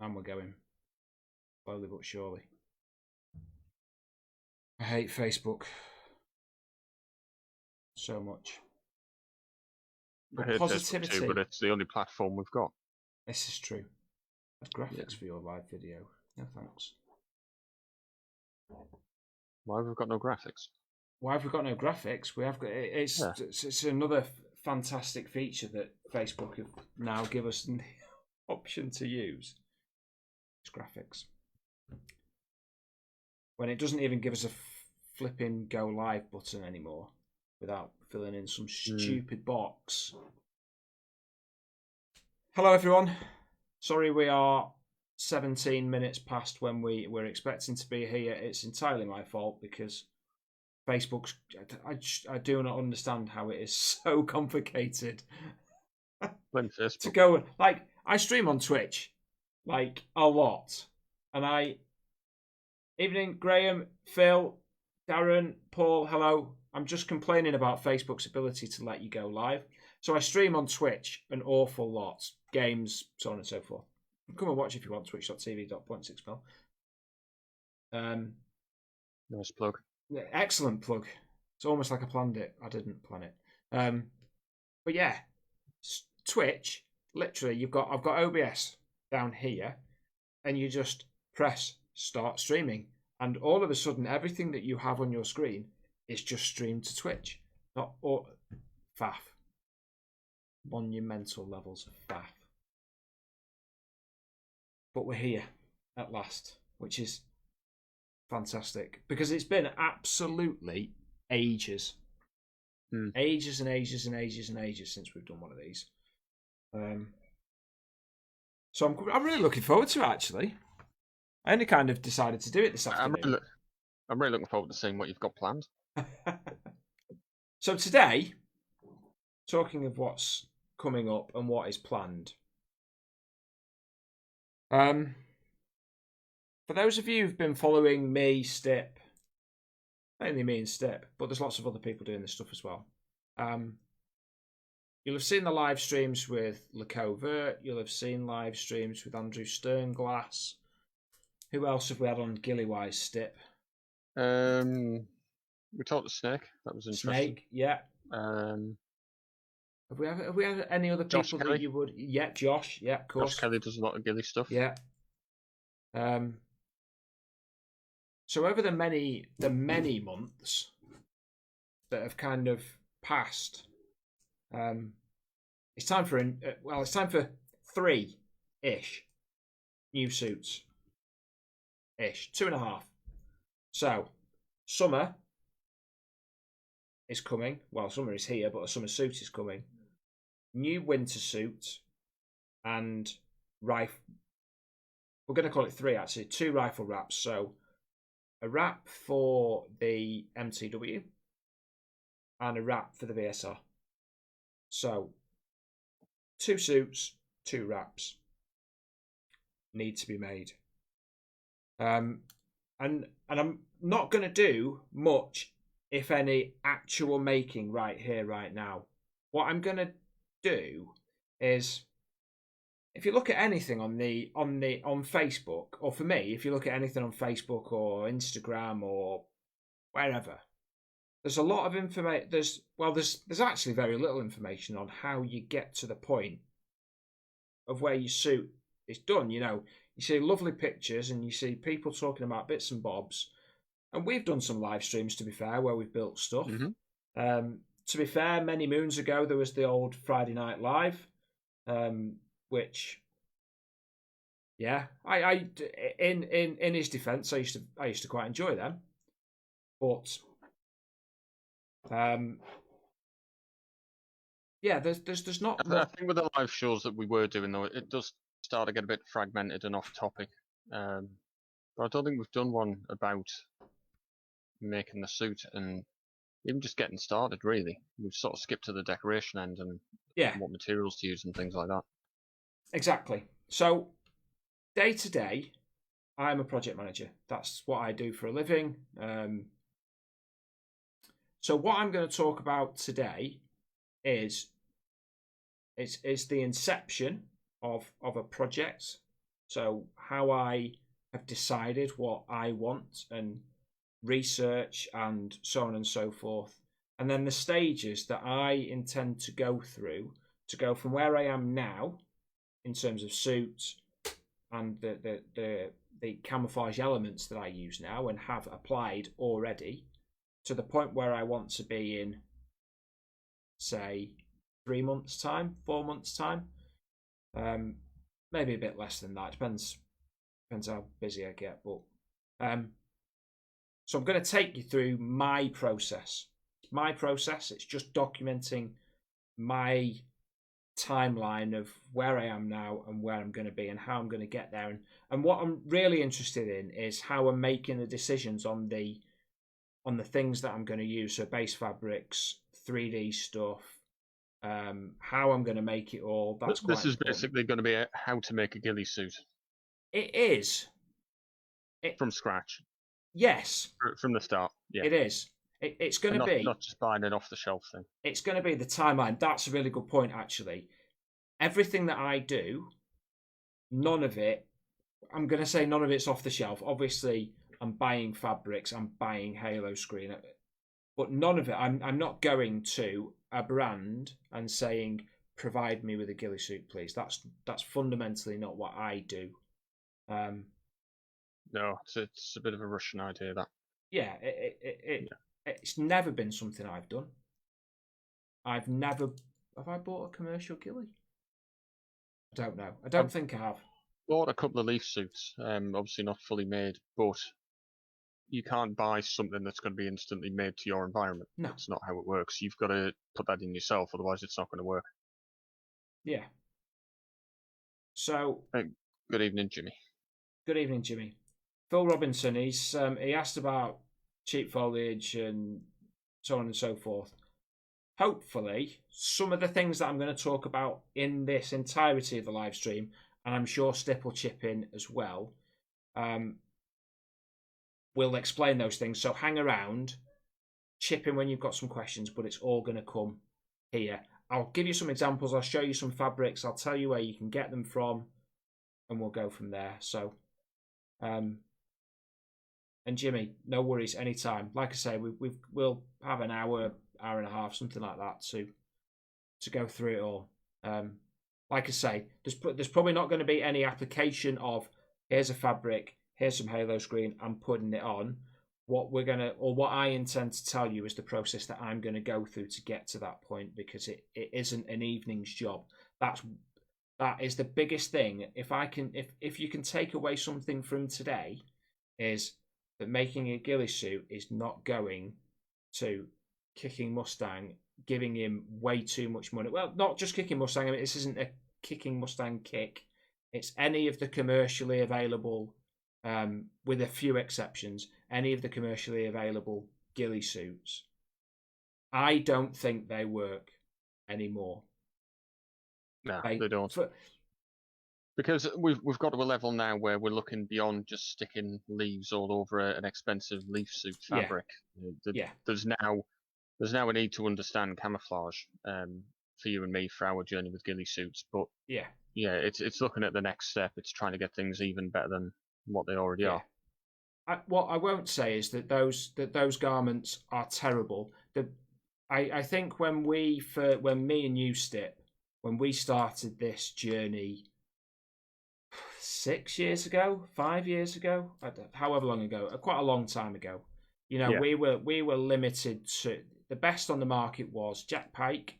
And we're going slowly but surely. I hate Facebook so much. I hate Positivity. Facebook too, but it's the only platform we've got. This is true. Add graphics for your live video. No thanks. Why have we got no graphics? Why have we got no graphics? We have got it's another fantastic feature that Facebook have now give us the option to use. It's graphics. When it doesn't even give us a flipping go live button anymore without filling in some stupid box. Hello everyone. Sorry we are 17 minutes past when we were expecting to be here. It's entirely my fault because Facebook's... I do not understand how it is so complicated to go... Like, I stream on Twitch, like, a lot. And Evening, Graham, Phil, Darren, Paul, hello. I'm just complaining about Facebook's ability to let you go live. So I stream on Twitch an awful lot. Games, so on and so forth. Come and watch if you want, twitch.tv/point6mil. Nice plug. Yeah, excellent plug. It's almost like I planned it. I didn't plan it. But yeah, Twitch, literally, I've got OBS down here, and you just press start streaming, and all of a sudden, everything that you have on your screen is just streamed to Twitch. Not or faff. Monumental levels of faff. But we're here at last, which is fantastic because it's been absolutely ages. Ages and ages and ages and ages since we've done one of these. So I'm really looking forward to it, actually. I only kind of decided to do it this afternoon. I'm really looking forward to seeing what you've got planned. So today, talking of what's coming up and what is planned. For those of you who've been following me, Stip, mainly me and Stip, but there's lots of other people doing this stuff as well. You'll have seen the live streams with Le Covert. You'll have seen live streams with Andrew Sternglass. Who else have we had on Ghillie-wise, Stip? We talked to Snake. That was interesting. Snake, yeah. Have we had any other Josh people Kelly. that you would? Yeah, Josh. Yeah, of course. Josh Kelly does a lot of Ghillie stuff. Yeah. So over the many months that have kind of passed, it's time for 3-ish new suits. 2.5. So summer is coming. Well, summer is here, but a summer suit is coming. New winter suit and rifle. We're going to call it 3 actually. 2 rifle wraps. So a wrap for the MTW and a wrap for the VSR. So 2 suits, 2 wraps need to be made. And I'm not going to do much, if any, actual making right here, right now. What I'm going to do is, if you look at anything on Facebook, or for me, if you look at anything on Facebook or Instagram or wherever, there's a lot of information. There's actually very little information on how you get to the point of where your suit is done. You know, you see lovely pictures and you see people talking about bits and bobs. And we've done some live streams, to be fair, where we've built stuff. Mm-hmm. To be fair, many moons ago, there was the old Friday Night Live, which, yeah, I in his defence, I used to quite enjoy them. But, yeah, there's not. I think with the live shows that we were doing, though, it does start to get a bit fragmented and off topic. But I don't think we've done one about making the suit and even just getting started, really. We've sort of skipped to the decoration end and what materials to use and things like that. Exactly. So, day to day, I'm a project manager. That's what I do for a living. So what I'm going to talk about today is the inception of a project So how I have decided what I want and research and so on and so forth. And then the stages that I intend to go through to go from where I am now in terms of suits and the camouflage elements that I use now and have applied already to the point where I want to be in, say, 3 months' time, 4 months' time. Maybe a bit less than that. Depends how busy I get. But so I'm going to take you through my process. My process. It's just documenting my timeline of where I am now and where I'm going to be and how I'm going to get there. And what I'm really interested in is how I'm making the decisions on the things that I'm going to use. So base fabrics, 3D stuff, how I'm going to make it all. That's quite This is important. basically going to be how to make a ghillie suit. It is. From scratch. Yes. From the start. Yeah. It is. It's going to be not just buying an off the shelf thing. It's going to be the timeline. That's a really good point, actually. Everything that I do, none of it. I'm going to say none of it's off the shelf. Obviously, I'm buying fabrics. I'm buying Halo screen, but none of it. I'm not going to a brand and saying, "Provide me with a ghillie suit, please." That's fundamentally not what I do. No, it's a bit of a Russian idea, that. Yeah, it's never been something I've done. Have I bought a commercial ghillie? I don't know. I don't think I have. Bought a couple of leaf suits, obviously not fully made, but you can't buy something that's going to be instantly made to your environment. No. It's not how it works. You've got to put that in yourself, otherwise it's not going to work. Yeah. So. Good evening, Jimmy. Good evening, Jimmy. Phil Robinson. He asked about cheap foliage and so on and so forth. Hopefully, some of the things that I'm going to talk about in this entirety of the live stream, and I'm sure Stip will chip in as well, we'll explain those things. So hang around, chip in when you've got some questions, but it's all going to come here. I'll give you some examples. I'll show you some fabrics. I'll tell you where you can get them from, and we'll go from there. So, and Jimmy, no worries, anytime. Like I say, we'll have an hour and a half, something like that, to go through it all. Like I say, there's probably not going to be any application of here's a fabric, here's some Halo screen, I'm putting it on. What I intend to tell you is the process that I'm going to go through to get to that point, because it isn't an evening's job. That is the biggest thing. If you can take away something from today, is that making a ghillie suit is not going to Kicking Mustang, giving him way too much money. Well, not just Kicking Mustang. I mean, this isn't a Kicking Mustang kick. It's any of the commercially available, with a few exceptions, any of the commercially available ghillie suits. I don't think they work anymore. No, they don't. Because we've got to a level now where we're looking beyond just sticking leaves all over an expensive leaf suit fabric. Yeah. There's now a need to understand camouflage, for you and me for our journey with ghillie suits. But yeah, it's looking at the next step. It's trying to get things even better than what they already are. What I won't say is that those garments are terrible. I think when me and you, Stip, when we started this journey 6 years ago, 5 years ago, however long ago, quite a long time ago. You know, we were limited to the best on the market was Jack Pike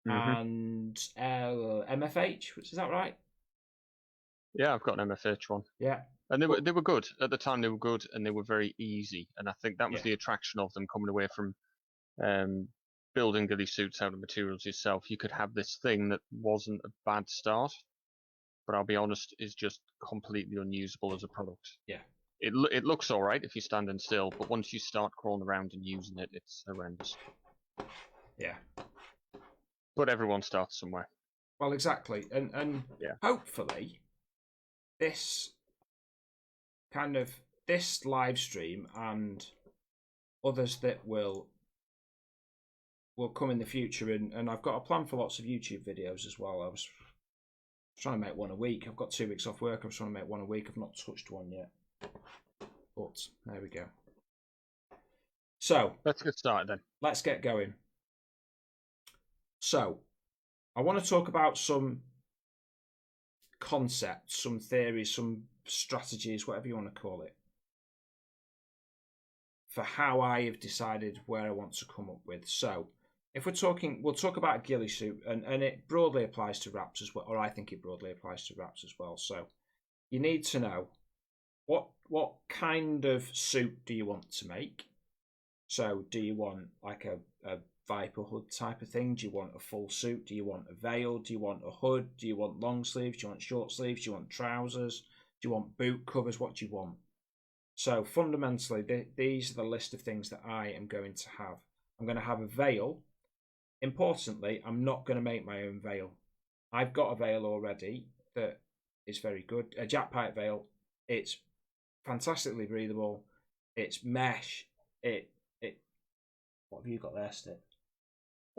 and MFH, which is that right? Yeah, I've got an MFH one. Yeah, and they were good at the time. They were good and they were very easy, and I think that was the attraction of them, coming away from building ghillie suits out of materials yourself. You could have this thing that wasn't a bad start, but I'll be honest, is just completely unusable as a product. Yeah. It looks all right if you're standing still, but once you start crawling around and using it, it's horrendous. Yeah. But everyone starts somewhere. Well, exactly, and hopefully, this live stream and others that will come in the future, and I've got a plan for lots of YouTube videos as well. trying to make one a week. I've got 2 weeks off work. I'm trying to make one a week. I've not touched one yet. But there we go. So let's get started then. Let's get going. So I want to talk about some concepts, some theories, some strategies, whatever you want to call it, for how I have decided where I want to come up with. So if we're talking, we'll talk about a ghillie suit, and it broadly applies to wraps as well, or I think it broadly applies to wraps as well. So you need to know what kind of suit do you want to make. So do you want like a Viper hood type of thing? Do you want a full suit? Do you want a veil? Do you want a hood? Do you want long sleeves? Do you want short sleeves? Do you want trousers? Do you want boot covers? What do you want? So fundamentally, these are the list of things that I am going to have. I'm going to have a veil. Importantly, I'm not going to make my own veil. I've got a veil already that is very good. A jack pipe veil. It's fantastically breathable. It's mesh. What have you got there, Steve?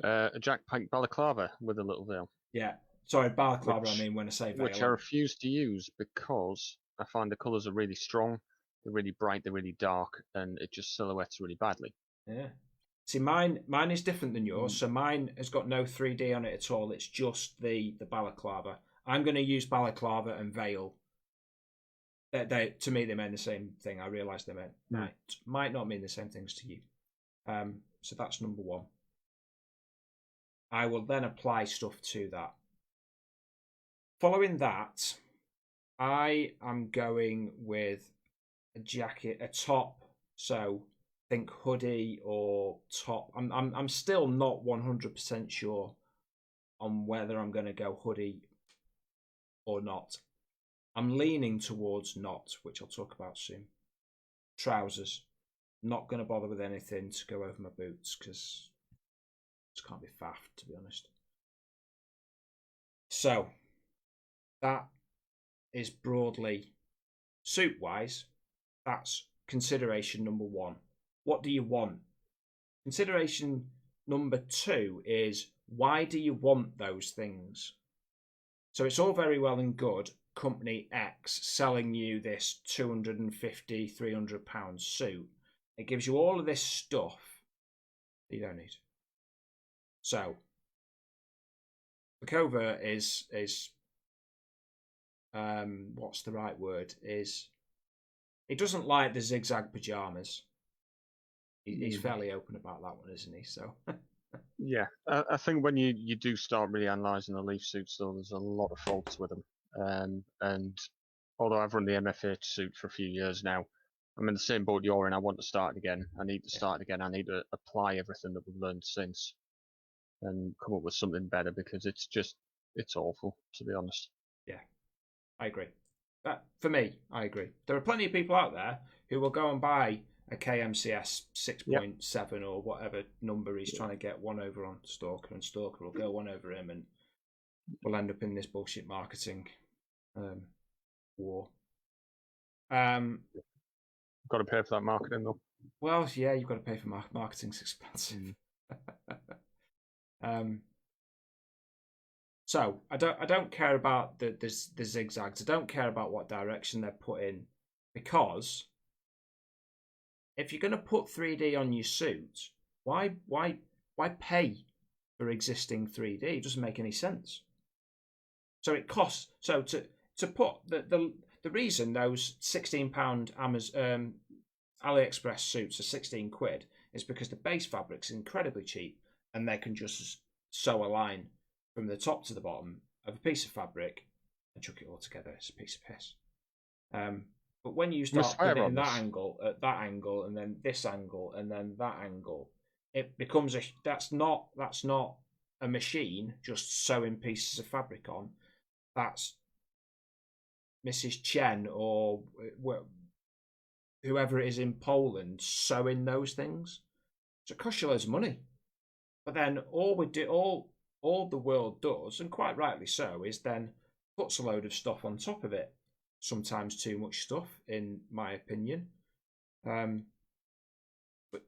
A jack pipe balaclava with a little veil. Yeah. Sorry, balaclava, I mean when I say veil. Which I refuse to use because I find the colours are really strong, they're really bright, they're really dark, and it just silhouettes really badly. Yeah. See, mine is different than yours. So mine has got no 3D on it at all. It's just the balaclava. I'm going to use balaclava and veil. To me, they mean the same thing. I realise they might not mean the same things to you. So that's number one. I will then apply stuff to that. Following that, I am going with a jacket, a top. So think hoodie or top. I'm still not 100% sure on whether I'm going to go hoodie or not. I'm leaning towards not, which I'll talk about soon. Trousers. Not going to bother with anything to go over my boots because it can't be faffed, to be honest. So that is broadly suit-wise. That's consideration number one. What do you want? Consideration number two is why do you want those things? So it's all very well and good company X selling you this £250, £300 suit. It gives you all of this stuff that you don't need. So the covert is what's the right word? Is he doesn't like the zigzag pajamas. He's fairly open about that one, isn't he? So yeah, I think when you do start really analysing the leaf suits, though, there's a lot of faults with them. And although I've run the MFH suit for a few years now, I'm in the same boat you're in. I want to start again. I need to start again. I need to apply everything that we've learned since and come up with something better because it's awful, to be honest. Yeah, I agree. For me, I agree. There are plenty of people out there who will go and buy a KMCS 6.7 or whatever number he's trying to get one over on Stalker, and Stalker will go one over him, and we'll end up in this bullshit marketing war. Got to pay for that marketing though. Well, yeah, you've got to pay for marketing's expensive. So I don't care about the zigzags. I don't care about what direction they're put in, because if you're going to put 3D on your suit, why pay for existing 3D? It doesn't make any sense. So it costs. So to put the reason those £16 Amazon AliExpress suits are 16 quid is because the base fabric's incredibly cheap, and they can just sew a line from the top to the bottom of a piece of fabric and chuck it all together. It's a piece of piss. But when you start putting it in that angle, at that angle, and then this angle, and then that angle, it becomes that's not a machine just sewing pieces of fabric on. That's Mrs. Chen or whoever it is in Poland sewing those things. So it costs you loads of money. But then all the world does, and quite rightly so, is then puts a load of stuff on top of it. Sometimes too much stuff, in my opinion. But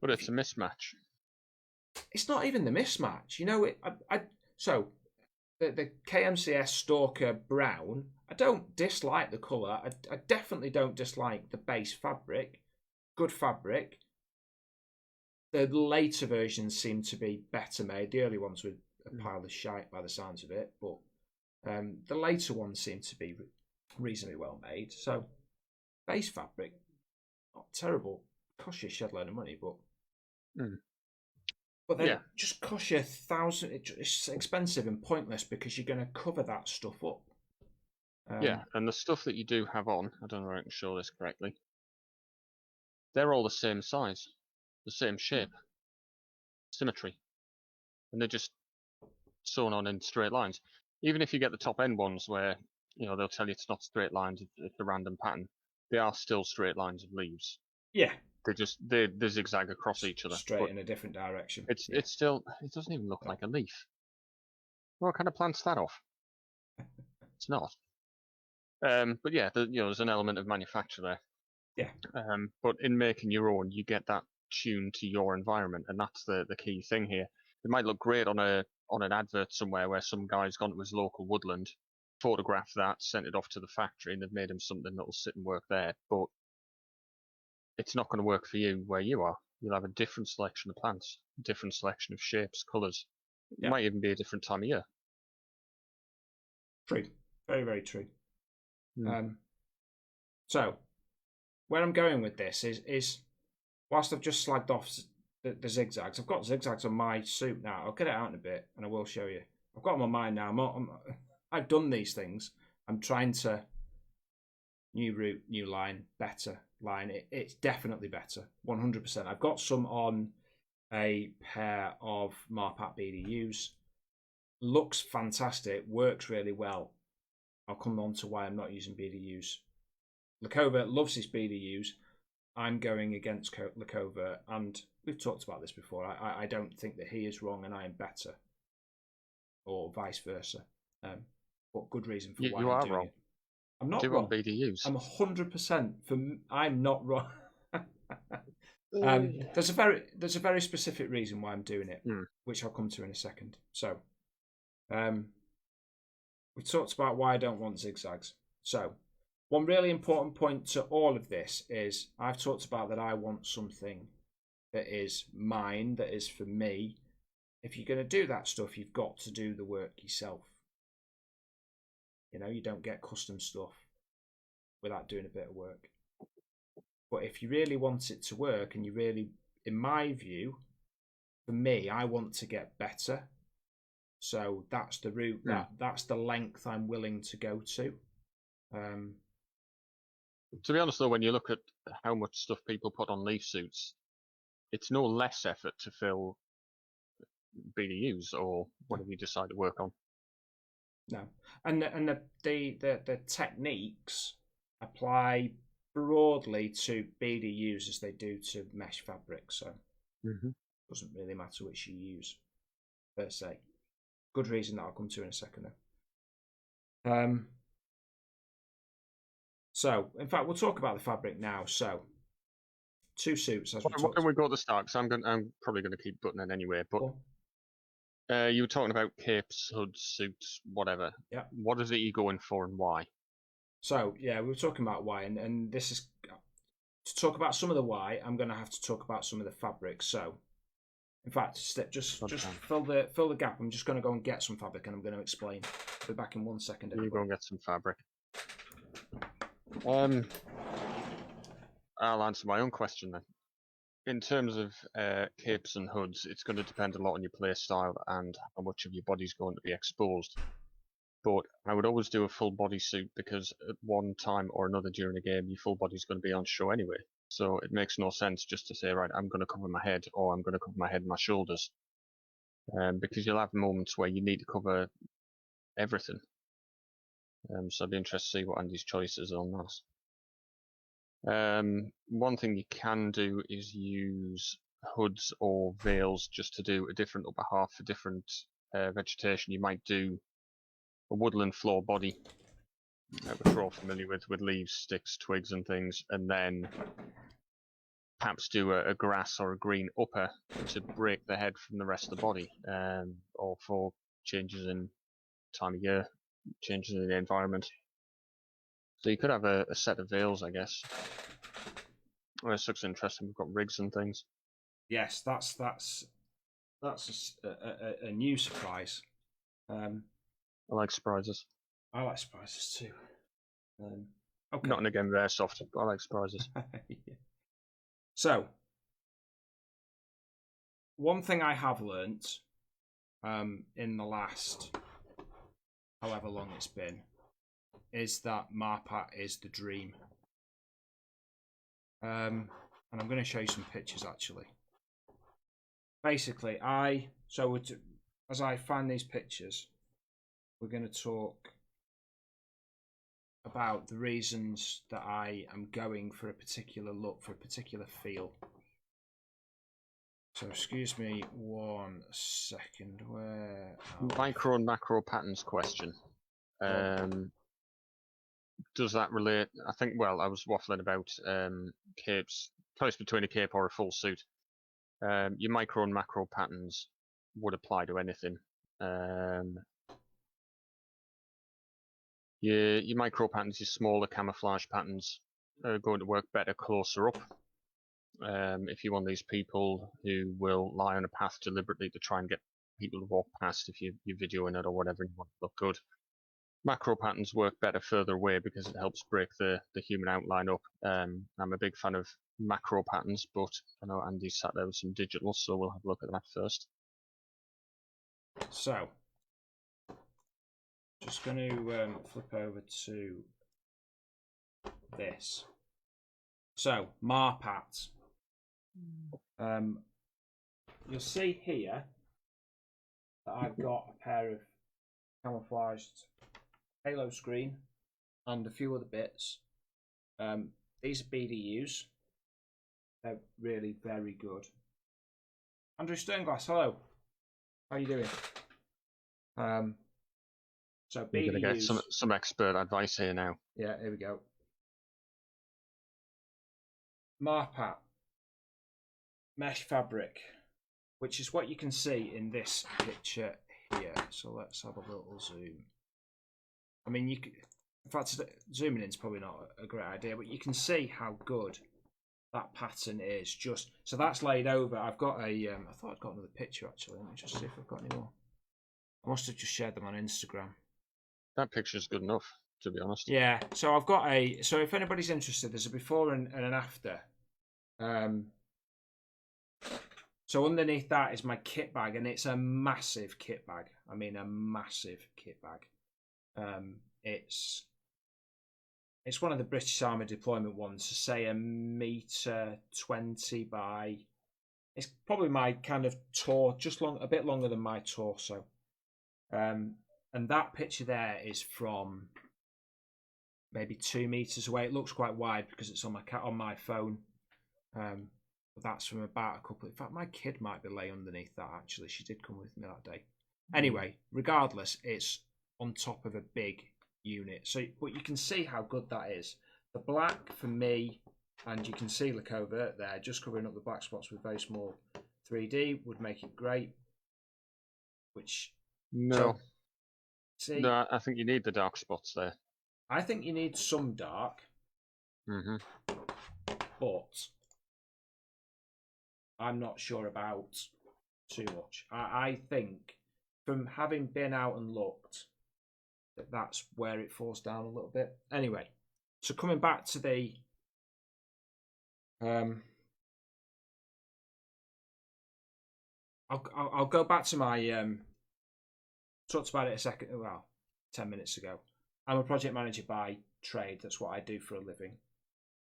it's a mismatch. It's not even the mismatch. You know, so the KMCS Stalker Brown, I don't dislike the colour. I definitely don't dislike the base fabric. Good fabric. The later versions seem to be better made. The early ones were a pile of shite by the sounds of it, but the later ones seem to be reasonably well made. So, base fabric, not terrible. Costs you a shed load of money, but but then just costs you $1,000. It's expensive and pointless because you're going to cover that stuff up. Yeah, and the stuff that you do have on, I don't know if I can show this correctly. They're all the same size, the same shape, symmetry, and they're just sewn on in straight lines. Even if you get the top end ones where they'll tell you it's not straight lines, it's a random pattern, they are still straight lines of leaves. Yeah, they zigzag across each other, straight in a different direction. It's still, it doesn't even look like a leaf. What kind of plant's that off? It's not. But yeah, there's an element of manufacture there. Yeah. But in making your own, you get that tuned to your environment, and that's the key thing here. It might look great on an advert somewhere where some guy's gone to his local woodland, photographed that, sent it off to the factory, and they've made him something that'll sit and work there. But it's not going to work for you where you are. You'll have a different selection of plants, a different selection of shapes, colours. It might even be a different time of year. True. Very, very true. So, where I'm going with this is whilst I've just slagged off the zigzags, I've got zigzags on my suit now. I'll get it out in a bit and I will show you. I've got them on mine now. I've done these things. I'm trying to new route, new line, better line. It's definitely better, 100%. I've got some on a pair of Marpat BDUs. Looks fantastic, works really well. I'll come on to why I'm not using BDUs. Lakova loves his BDUs. I'm going against Lakova, and we've talked about this before. I don't think that he is wrong and I am better, or vice versa. But good reason for why I'm doing wrong. It. I'm not wrong. BDUs. I'm 100%. I'm not wrong. There's a very specific reason why I'm doing it, which I'll come to in a second. So, we talked about why I don't want zigzags. So, one really important point to all of this is I've talked about that I want something that is mine, that is for me. If you're going to do that stuff, you've got to do the work yourself. You don't get custom stuff without doing a bit of work. But if you really want it to work, and you really, in my view, for me, I want to get better. So that's the route, that's the length I'm willing to go to. To be honest, though, when you look at how much stuff people put on leaf suits, it's no less effort to fill BDUs or whatever you decide to work on. No, and the techniques apply broadly to BDUs as they do to mesh fabric. So it doesn't really matter which you use per se. Good reason that I'll come to in a second though. So, in fact, we'll talk about the fabric now. So, 2 suits. As what can we go to the start? Because I'm probably going to keep buttoning it anyway. But you were talking about capes, hoods, suits, whatever. Yeah. What is it you're going for and why? So, yeah, we were talking about why, and this is to talk about some of the why. I'm going to have to talk about some of the fabric. So, in fact, just fill the gap. I'm just going to go and get some fabric, and I'm going to explain. I'll be back in 1 second. You go and get some fabric. I'll answer my own question then. In terms of capes and hoods, it's going to depend a lot on your play style and how much of your body's going to be exposed. But I would always do a full body suit because at one time or another during a game, your full body's going to be on show anyway. So it makes no sense just to say, right, I'm going to cover my head or I'm going to cover my head and my shoulders. Because you'll have moments where you need to cover everything. So I'd be interested to see what Andy's choice is on that. One thing you can do is use hoods or veils just to do a different upper half for different vegetation. You might do a woodland floor body, which we're all familiar with leaves, sticks, twigs and things, and then perhaps do a grass or a green upper to break the head from the rest of the body, or for changes in time of year, changes in the environment. So you could have a set of veils, I guess. Oh, this looks interesting. We've got rigs and things. Yes, that's a new surprise. I like surprises. I like surprises too. Okay. Not in a game of Airsoft, but I like surprises. Yeah. So, one thing I have learnt in the last however long it's been is that Marpat is the dream. And I'm going to show you some pictures actually. Basically, as I find these pictures, we're going to talk about the reasons that I am going for a particular look, for a particular feel. So excuse me 1 second. Where micro and macro patterns question. Does that relate? I think. Well, I was waffling about capes, choice between a cape or a full suit. Your micro and macro patterns would apply to anything. Your micro patterns, your smaller camouflage patterns, are going to work better closer up. If you're one of these people who will lie on a path deliberately to try and get people to walk past if you're videoing it or whatever and you want to look good. Macro patterns work better further away because it helps break the human outline up. I'm a big fan of macro patterns, but I know Andy sat there with some digital, so we'll have a look at that first. So, just going to flip over to this. So, Marpat. You'll see here that I've got a pair of camouflaged halo screen and a few other bits. These are BDUs. They're really very good. Andrew Sternglass, hello. How are you doing? So BDUs. You're going to get some expert advice here now. Yeah, here we go. Marpat mesh fabric, which is what you can see in this picture here. So let's have a little zoom. I mean, you could, in fact, zooming in is probably not a great idea, but you can see how good that pattern is. Just so that's laid over. I've got a. I thought I'd got another picture actually. Let me just see if I've got any more. I must have just shared them on Instagram. That picture's good enough, to be honest. Yeah. So I've got a. So if anybody's interested, there's a before and an after. So underneath that is my kit bag, and it's a massive kit bag. I mean, a massive kit bag. It's one of the British Army deployment ones. So say 1.20 m by. It's probably my kind of a bit longer than my torso. And that picture there is from maybe 2 meters away. It looks quite wide because it's on my phone. But that's from about a couple. In fact, my kid might be lay underneath that. Actually, she did come with me that day. Anyway, regardless, it's on top of a big unit. So, but you can see how good that is. The black for me, and you can see the covert there, just covering up the black spots with very small 3D would make it great. Which no, I think you need the dark spots there. I think you need some dark, but I'm not sure about too much. I think from having been out and looked, that's where it falls down a little bit. Anyway, so coming back to the I'll go back to my talked about it 10 minutes ago. I'm a project manager by trade. That's what I do for a living.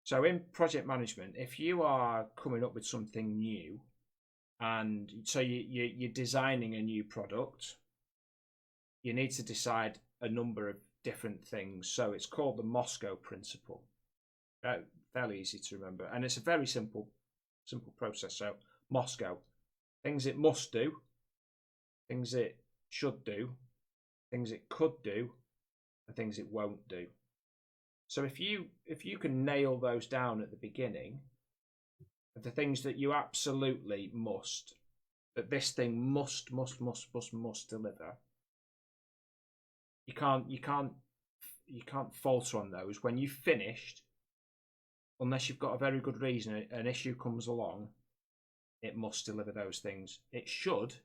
So in project management, if you are coming up with something new, and so you're designing a new product, you need to decide a number of different things. So it's called the Moscow principle. Fairly easy to remember, and it's a very simple process. So Moscow, things it must do, things it should do, things it could do, and things it won't do. So if you can nail those down at the beginning, the things that you absolutely must, that this thing must deliver, you can't falter on those. When you've finished, unless you've got a very good reason, an issue comes along, it must deliver those things. It should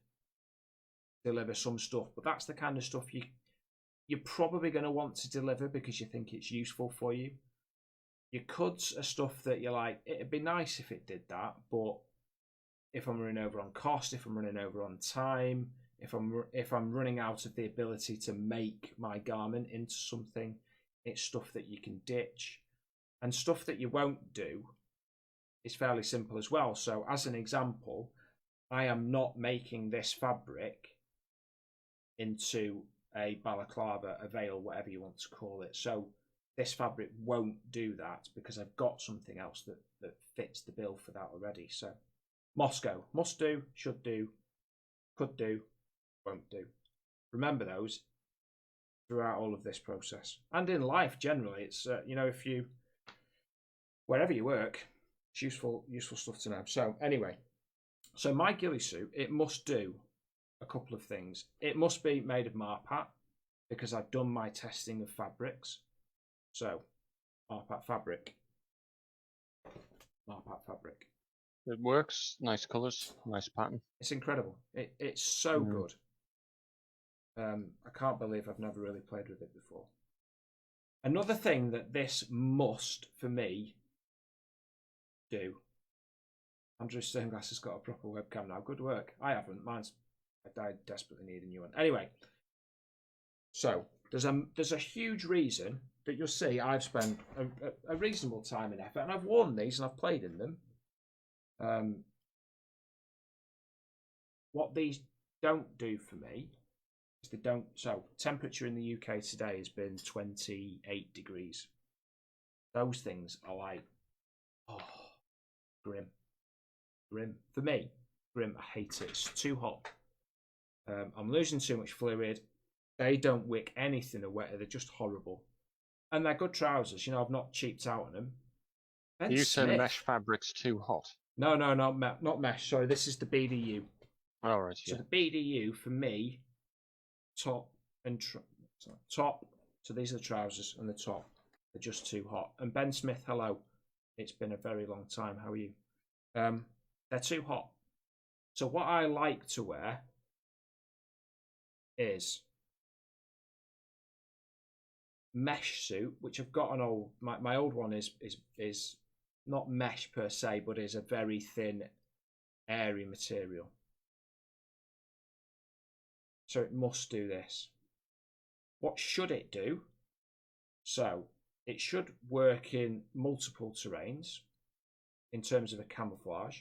deliver some stuff, but that's the kind of stuff you're probably going to want to deliver because you think it's useful for you. Your CUDs are stuff that you're like, it'd be nice if it did that, but if I'm running over on cost, if I'm running over on time, if I'm running out of the ability to make my garment into something, it's stuff that you can ditch. And stuff that you won't do is fairly simple as well. So as an example, I am not making this fabric into a balaclava, a veil, whatever you want to call it. So this fabric won't do that because I've got something else that fits the bill for that already. So Moscow, must do, should do, could do, won't do. Remember those throughout all of this process. And in life generally, it's, if you, wherever you work, it's useful stuff to know. So anyway, so my ghillie suit, it must do a couple of things. It must be made of Marpat because I've done my testing of fabrics. So Marpat fabric. It works. Nice colours. Nice pattern. It's incredible. It's so good. I can't believe I've never really played with it before. Another thing that this must, for me, do. Andrew Sternglass has got a proper webcam now. Good work. I haven't. I desperately need a new one. Anyway, so there's a huge reason that you'll see I've spent a reasonable time and effort, and I've worn these and I've played in them. What these don't do for me is they don't. So temperature in the UK today has been 28 degrees. Those things are like, grim. For me, grim. I hate it. It's too hot. I'm losing too much fluid. They don't wick anything away. They're just horrible. And they're good trousers. I've not cheaped out on them. You said mesh fabric's too hot. No, not mesh. Sorry, this is the BDU. All right. So the BDU for me, top and top. So these are the trousers and the top. They're just too hot. And Ben Smith, hello. It's been a very long time. How are you? They're too hot. So what I like to wear is mesh suit, which I've got an old. My old one is not mesh per se, but is a very thin, airy material. So it must do this. What should it do? So it should work in multiple terrains in terms of a camouflage.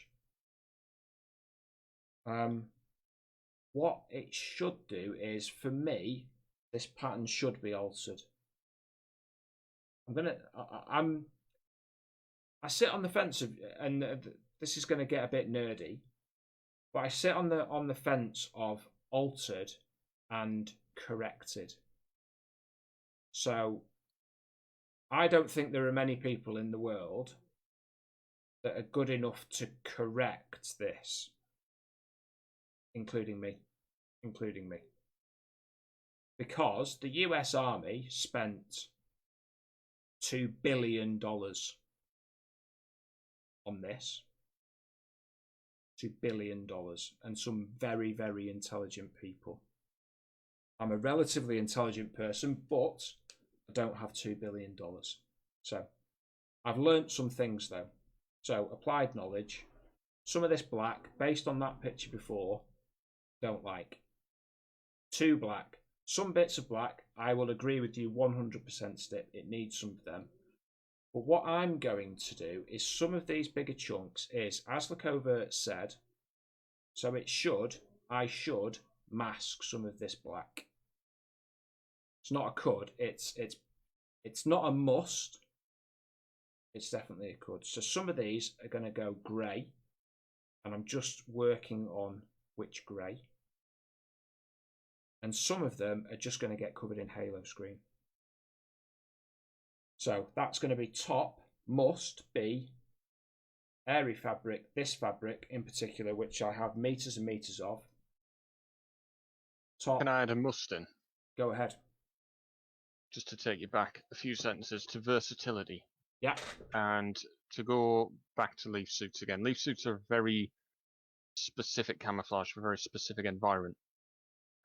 What it should do is, for me, this pattern should be altered. I sit on the fence of, and this is going to get a bit nerdy, but I sit on the fence of altered and corrected. So I don't think there are many people in the world that are good enough to correct this, including me. Because the US Army spent $2 billion on this. $2 billion, and some very, very intelligent people. I'm a relatively intelligent person, but I don't have $2 billion. So I've learnt some things though. So applied knowledge. Some of this black, based on that picture before, don't like. Too black. Some bits of black, I will agree with you 100% Stip. It needs some of them. But what I'm going to do is some of these bigger chunks is, as Lakova said, so I should mask some of this black. It's not a could, it's not a must. It's definitely a could. So some of these are going to go grey, and I'm just working on which grey. And some of them are just going to get covered in halo screen. So that's going to be top, must be airy fabric, this fabric in particular, which I have meters and meters of. Top. Can I add a must in? Go ahead. just to take you back a few sentences to versatility. Yeah. And to go back to leaf suits again. Leaf suits are very specific camouflage for a very specific environment.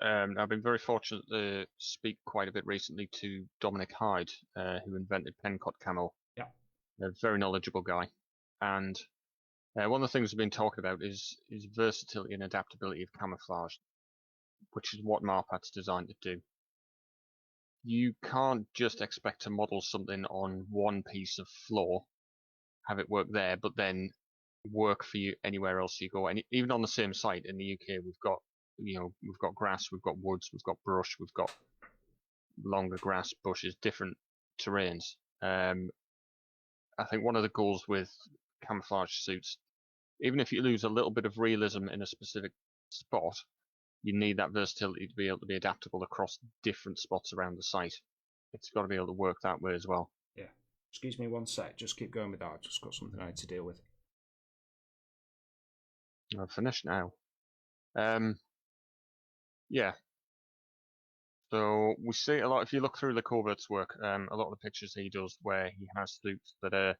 I've been very fortunate to speak quite a bit recently to Dominic Hyde, who invented Pencott Camo. Yeah. A very knowledgeable guy. And one of the things we've been talking about is versatility and adaptability of camouflage, which is what Marpat's designed to do. You can't just expect to model something on one piece of floor, have it work there, but then work for you anywhere else you go. And even on the same site in the UK, we've got grass, we've got woods, we've got brush, we've got longer grass, bushes, different terrains. I think one of the goals with camouflage suits, even if you lose a little bit of realism in a specific spot, you need that versatility to be able to be adaptable across different spots around the site. It's got to be able to work that way as well. Yeah. Excuse me 1 sec. Just keep going with that. I've just got something I need to deal with. I've finished now. Yeah. So we see a lot, if you look through the Corbett's work, a lot of the pictures he does where he has suits that are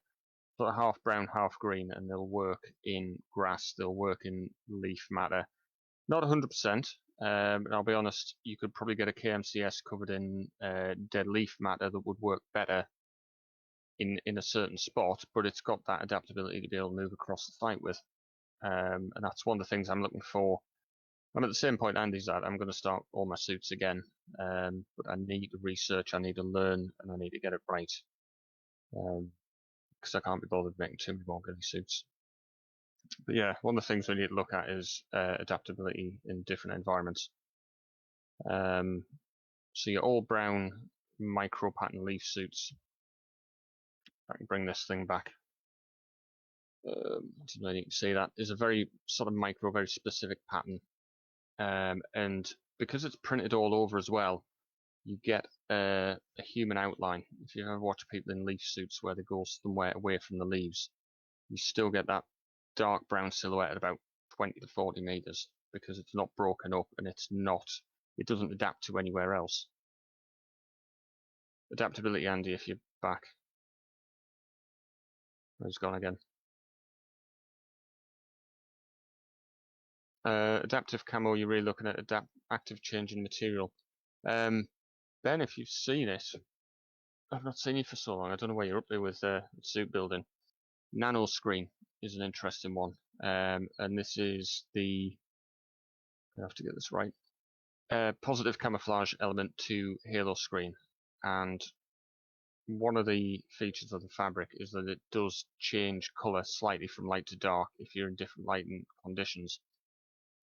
sort of half brown, half green, and they'll work in grass, they'll work in leaf matter. Not 100%, and I'll be honest, you could probably get a KMCS covered in dead leaf matter that would work better in a certain spot, but it's got that adaptability to be able to move across the site with. And that's one of the things I'm looking for. I'm at the same point Andy's at. I'm going to start all my suits again, but I need to research, I need to learn, and I need to get it right. Because I can't be bothered making too many more Ghillie suits. But yeah, one of the things we need to look at is adaptability in different environments. So your all brown micro pattern leaf suits. I can bring this thing back. I don't know if you can see that. Is a very sort of micro, very specific pattern. And because it's printed all over as well, you get a human outline. If you ever watch people in leaf suits where they go somewhere away from the leaves, you still get that dark brown silhouette at about 20 to 40 meters because it's not broken up and it doesn't adapt to anywhere else. Adaptability, Andy, if you're back. He's gone again. Adaptive camo, you're really looking at active change in material. Ben, if you've seen it, I've not seen you for so long. I don't know where you're up there with suit building. Nano screen is an interesting one, and this is I have to get this right. Positive camouflage element to halo screen, and one of the features of the fabric is that it does change color slightly from light to dark if you're in different lighting conditions.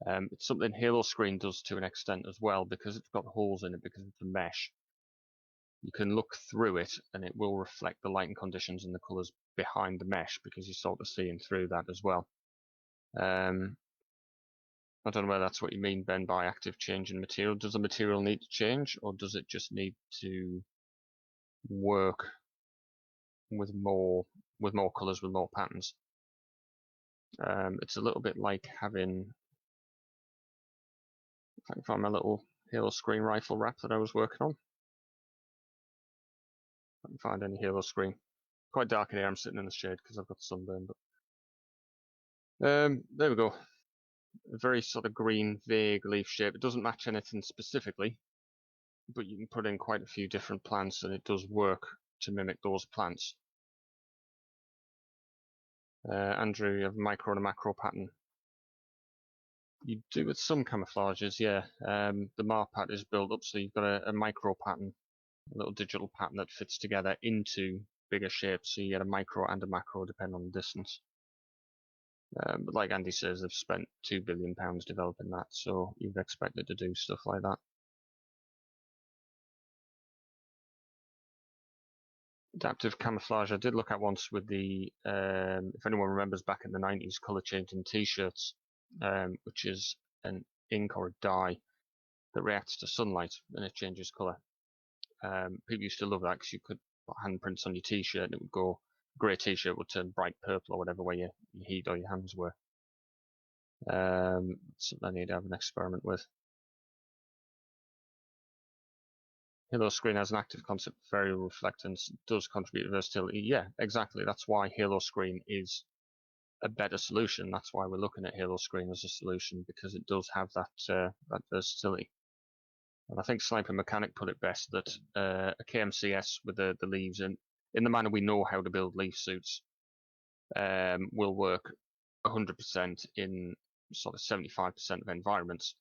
It's something halo screen does to an extent as well because it's got holes in it because it's a mesh. You can look through it and it will reflect the lighting conditions and the colors behind the mesh because you're sort of seeing through that as well. I don't know whether that's what you mean, Ben, by active change in material. Does the material need to change, or does it just need to work with more colors, with more patterns? It's a little bit like having, if I can find my little halo screen rifle wrap that I was working on. If I can find any halo screen. Quite dark in here. I'm sitting in the shade because I've got sunburn. But there we go. A very sort of green, vague leaf shape. It doesn't match anything specifically, but you can put in quite a few different plants and it does work to mimic those plants. Andrew, you have a micro and a macro pattern. You do with some camouflages, yeah. The Marpat is built up so you've got a micro pattern, a little digital pattern that fits together into bigger shapes, so you get a micro and a macro depending on the distance. But like Andy says, they've spent £2 billion developing that, so you'd expect it to do stuff like that. Adaptive camouflage I did look at once with the, if anyone remembers back in the 90s, colour changing t-shirts, which is an ink or a dye that reacts to sunlight and it changes colour. People used to love that because you could put handprints on your t-shirt and it would go, grey t-shirt would turn bright purple or whatever way your heat or your hands were. Something I need to have an experiment with. Halo screen has an active concept variable reflectance, does contribute to versatility. Yeah, exactly. That's why Halo screen is a better solution. That's why we're looking at Halo screen as a solution, because it does have that versatility. And I think Sniper Mechanic put it best that a KMCS with the leaves in the manner we know how to build leaf suits will work 100% in sort of 75% of environments.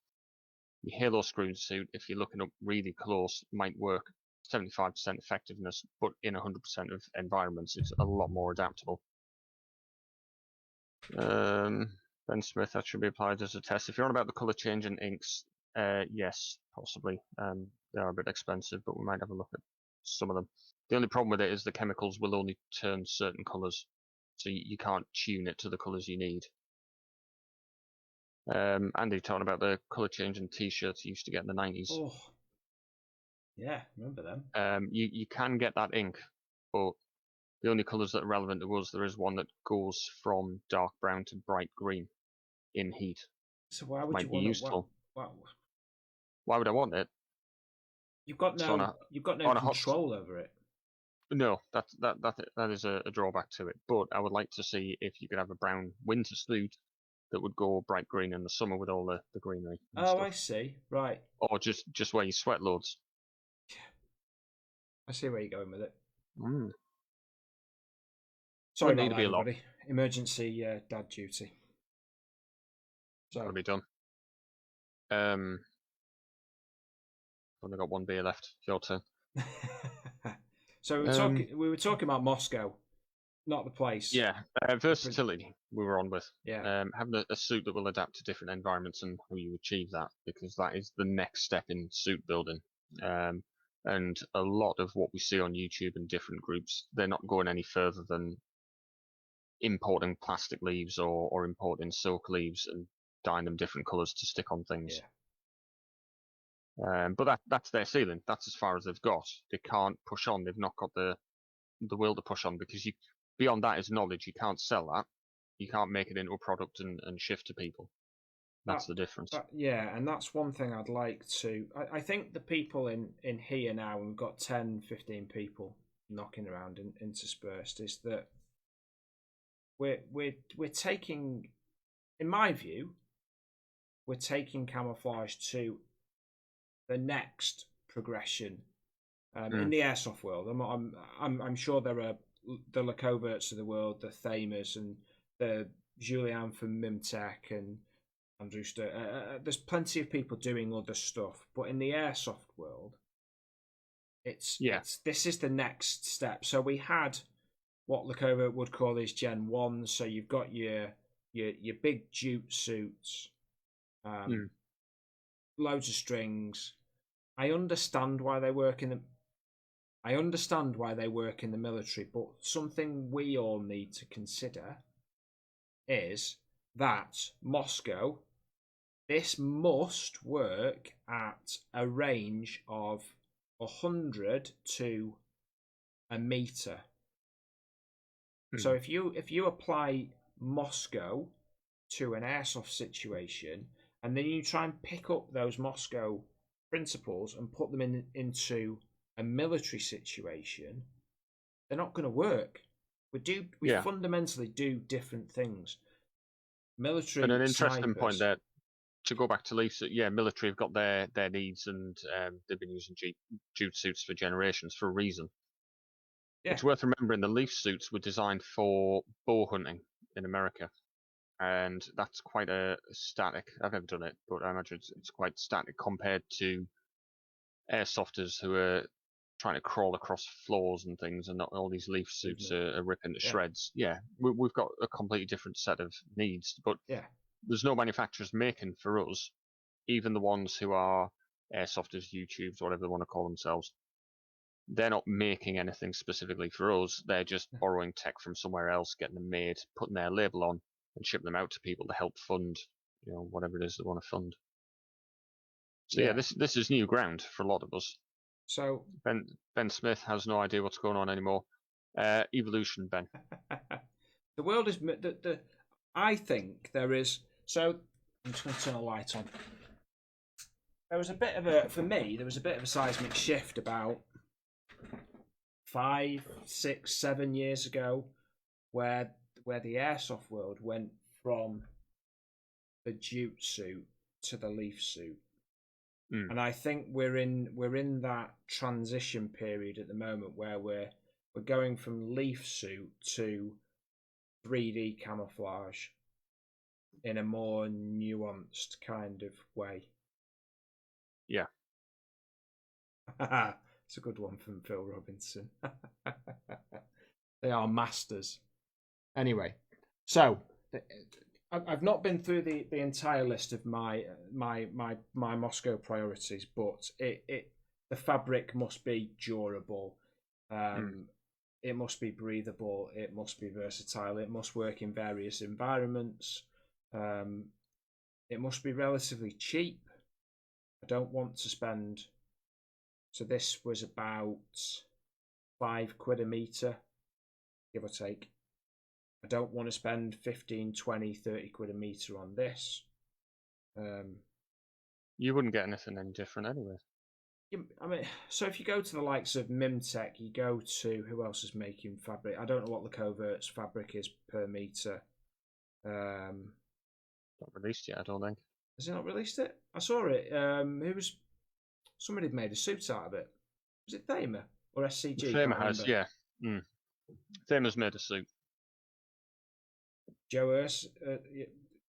The Halo screen suit, if you're looking up really close, might work 75% effectiveness, but in 100% of environments, it's a lot more adaptable. Ben Smith, that should be applied as a test. If you're on about the colour change in inks, yes, possibly. They are a bit expensive, but we might have a look at some of them. The only problem with it is the chemicals will only turn certain colours, so you can't tune it to the colours you need. Andy talking about the colour change in t-shirts you used to get in the 90s. Oh, yeah, remember them. You can get that ink, but the only colours that are relevant to us, there is one that goes from dark brown to bright green in heat. So why would Might you be want useful. Why would I want it? You've got no control over it. No, that is a drawback to it. But I would like to see if you could have a brown winter suit that would go bright green in the summer with all the greenery. Oh, stuff. I see. Right. Or just where you sweat loads. I see where you're going with it. Mm. Sorry about that, everybody. Emergency dad duty. So that'll be done. Only got one beer left. Your turn. So we were talking about Moscow, not the place. Yeah, versatility we were on with. Yeah. Having a suit that will adapt to different environments and how you achieve that, because that is the next step in suit building. And a lot of what we see on YouTube in different groups, they're not going any further than importing plastic leaves or importing silk leaves and dyeing them different colours to stick on things. Yeah. But that's their ceiling. That's as far as they've got. They can't push on. They've not got the will to push on, because beyond that is knowledge. You can't sell that. You can't make it into a product and shift to people. That's the difference. Yeah, and that's one thing I'd like to... I think the people in here now, and we've got 10, 15 people knocking around interspersed, is that we're taking, in my view, we're taking camouflage to the next progression in the airsoft world. I'm sure there are the Lecoverts of the world, the Thamers and the Julian from Mimtech and Andrew there's plenty of people doing other stuff, but in the airsoft world, this is the next step. So we had what Lecovert would call his Gen 1. So you've got your big jute suits, loads of strings. I understand why they work in the military, but something we all need to consider is that Moscow, this must work at a range of 100 to a meter. So if you apply Moscow to an airsoft situation, and then you try and pick up those Moscow principles and put them into a military situation, they're not going to work. We fundamentally do different things. Military and an interesting snipers, point there, to go back to Leafs, military have got their needs, and they've been using jute suits for generations for a reason. Yeah. It's worth remembering the Leaf suits were designed for bow hunting in America, and that's quite a static. I've never done it, but I imagine it's quite static compared to airsofters who are trying to crawl across floors and things, and not all these Leaf suits are ripping to shreds. Yeah, we've got a completely different set of needs, but there's no manufacturers making for us, even the ones who are airsofters, YouTubes, whatever they want to call themselves. They're not making anything specifically for us. They're just borrowing tech from somewhere else, getting them made, putting their label on, and shipping them out to people to help fund, whatever it is they want to fund. So this is new ground for a lot of us. So Ben Smith has no idea what's going on anymore. Evolution, Ben. The world is I think there is. So I'm just going to turn a light on. there was a bit of a, for me, there was a bit of a seismic shift about 5, 6, 7 years ago, where the airsoft world went from the jute suit to the leaf suit. And I think we're in that transition period at the moment where we're going from leaf suit to 3D camouflage in a more nuanced kind of way. Yeah. It's a good one from Phil Robinson. They are masters. Anyway, so I've not been through the entire list of my Moscow priorities, but the fabric must be durable. It must be breathable. It must be versatile. It must work in various environments. It must be relatively cheap. I don't want to spend. So this was about £5 a meter, give or take. I don't want to spend 15, 20, 30 quid a meter on this. You wouldn't get anything any different anyway. I mean, so if you go to the likes of Mimtech, you go to who else is making fabric? I don't know what the Covert's fabric is per meter. Not released yet, I don't think. Has he not released it? I saw it. Somebody made a suit out of it. Was it Thamer or SCG? Thamer has, yeah. Thamer's made a suit. Joe Urs,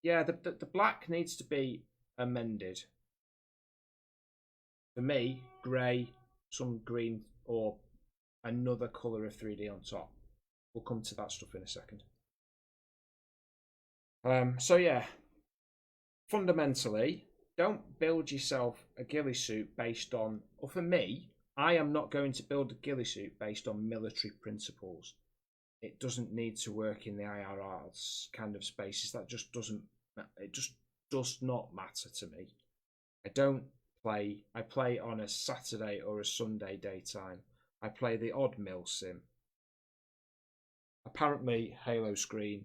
yeah, the black needs to be amended. For me, grey, some green, or another colour of 3D on top. We'll come to that stuff in a second. So yeah, fundamentally, don't build yourself a ghillie suit based on, or for me, I am not going to build a ghillie suit based on military principles. It doesn't need to work in the IRRs kind of spaces. That just doesn't. It just does not matter to me. I play on a Saturday or a Sunday daytime. I play the odd mil sim. Apparently, Halo Screen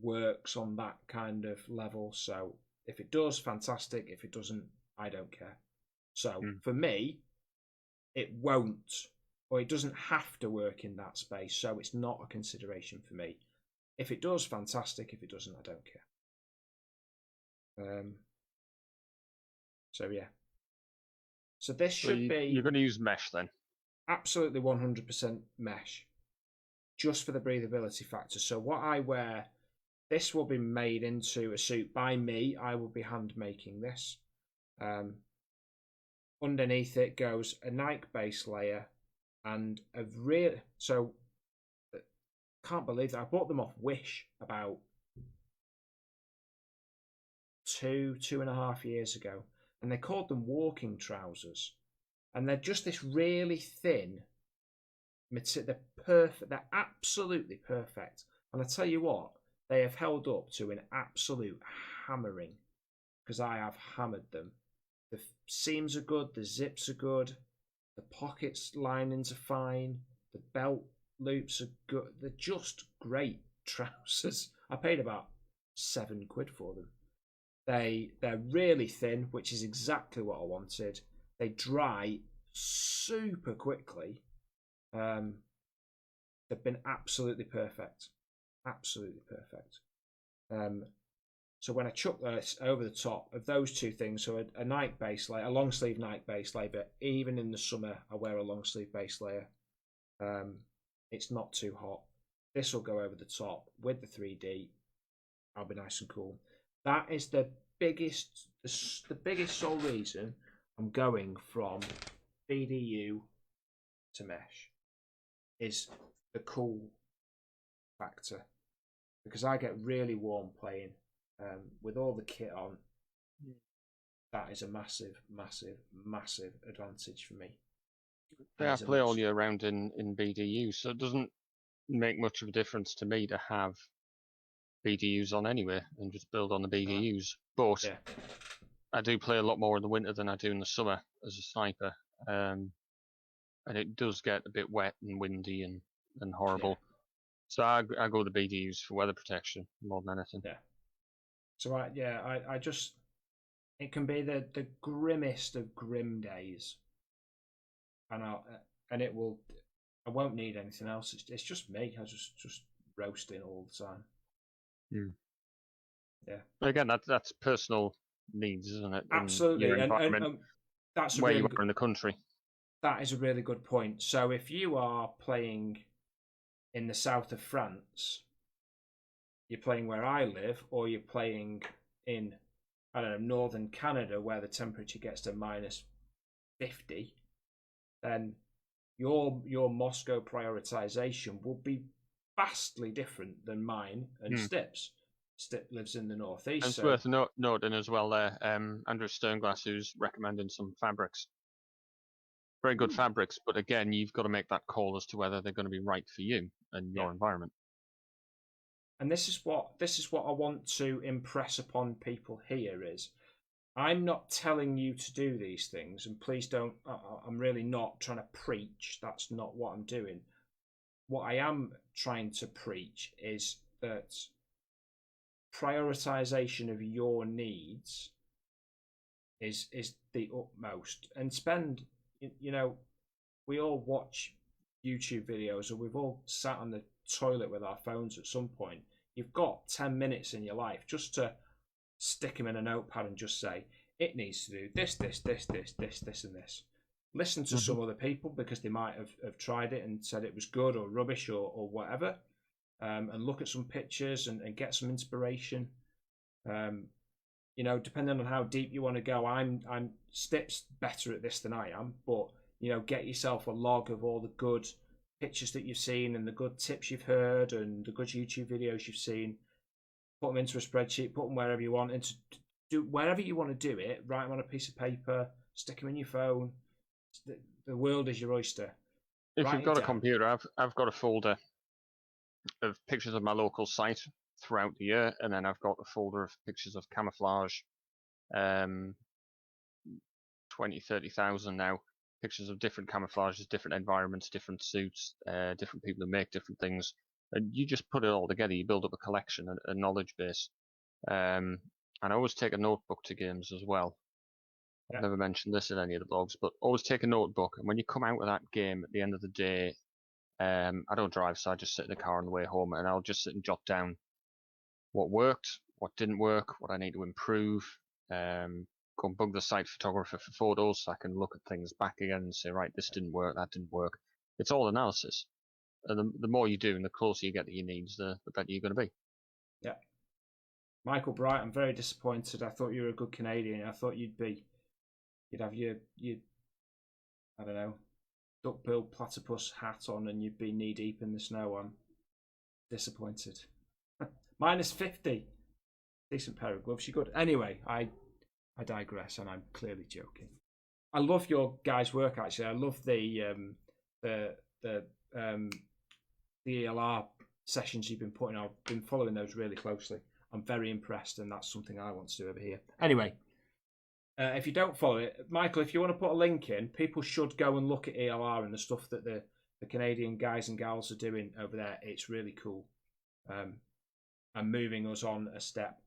works on that kind of level. So if it does, fantastic. If it doesn't, I don't care. So for me, it won't, or it doesn't have to work in that space. So it's not a consideration for me. If it does, fantastic. If it doesn't, I don't care. So yeah. So this should be. You're going to use mesh then? Absolutely 100% mesh, just for the breathability factor. So what I wear, this will be made into a suit by me. I will be hand making this. Underneath it goes a Nike base layer and a real. So can't believe that I bought them off Wish about 2.5 years ago, and they called them walking trousers, and they're just this really thin. They're perfect. They're absolutely perfect. And I tell you what, they have held up to an absolute hammering because I have hammered them. The seams are good. The zips are good. The pockets linings are fine. The belt loops are good. They're just great trousers. I paid about £7 for them. They're really thin, which is exactly what I wanted. They dry super quickly. They've been absolutely perfect. Absolutely perfect. So when I chuck this over the top of those two things, so a Nike base layer, a long sleeve Nike base layer, but even in the summer I wear a long sleeve base layer. It's not too hot. This will go over the top with the 3D. I'll be nice and cool. That is the biggest sole reason I'm going from BDU to mesh. Is the cool factor, because I get really warm playing with all the kit on. That is a massive advantage for me. Yeah, I play all year round in BDU, so it doesn't make much of a difference to me to have BDUs on anyway and just build on the BDUs. But yeah. I do play a lot more in the winter than I do in the summer as a sniper, and it does get a bit wet and windy and horrible. Yeah. So I go with the BDUs for weather protection more than anything. Yeah. So I just It can be the grimmest of grim days, and it will. I won't need anything else. It's just me. I just roasting all the time. Yeah. But again, that's personal needs, isn't it? Absolutely, your environment, and that's a where really you good, are in the country. that is a really good point. So if you are playing in the south of France, you're playing where I live, or you're playing in, I don't know, northern Canada where the temperature gets to -50, then your Moscow prioritization will be vastly different than mine and Stip's. Stip lives in the northeast. And it's so worth noting as well there, Andrew Sternglass, who's recommending some fabrics. Very good fabrics, but again, you've got to make that call as to whether they're going to be right for you and your environment. And this is what I want to impress upon people here is, I'm not telling you to do these things, and please don't. I'm really not trying to preach. That's not what I'm doing. What I am trying to preach is that prioritization of your needs is the utmost. And spend, you know, we all watch YouTube videos, or we've all sat on the toilet with our phones at some point. You've got 10 minutes in your life just to stick them in a notepad and just say, it needs to do this, this, this, this, this, this, and this. Listen to some other people because they might have tried it and said it was good or rubbish or whatever, and look at some pictures and get some inspiration. You know, depending on how deep you want to go, I'm Stip's better at this than I am, but you know, get yourself a log of all the good pictures that you've seen and the good tips you've heard and the good YouTube videos you've seen. Put them into a spreadsheet, put them wherever you want, into do wherever you want to do it. Write them on a piece of paper, stick them in your phone. The world is your oyster. If you've got a computer, I've got a folder of pictures of my local site throughout the year, and then I've got a folder of pictures of camouflage, 20,000-30,000 now, pictures of different camouflages, different environments, different suits, different people who make different things, and you just put it all together. You build up a collection, a knowledge base. And I always take a notebook to games as well. I've never mentioned this in any of the blogs, but always take a notebook. And when you come out of that game at the end of the day, I don't drive, so I just sit in the car on the way home, and I'll just sit and jot down what worked, what didn't work, what I need to improve. Go and bug the site photographer for photos so I can look at things back again and say, right, this didn't work, that didn't work. It's all analysis. And the more you do and the closer you get to your needs, the better you're going to be. Yeah. Michael Bright, I'm very disappointed. I thought you were a good Canadian. I thought you'd have your I don't know, duck-billed platypus hat on and you'd be knee-deep in the snow. I'm disappointed. -50. Decent pair of gloves. You're good. Anyway, I digress, and I'm clearly joking. I love your guys' work, actually. I love the ELR sessions you've been putting on. I've been following those really closely. I'm very impressed, and that's something I want to do over here. Anyway, if you don't follow it, Michael, if you want to put a link in, people should go and look at ELR and the stuff that the Canadian guys and gals are doing over there. It's really cool. And moving us on a step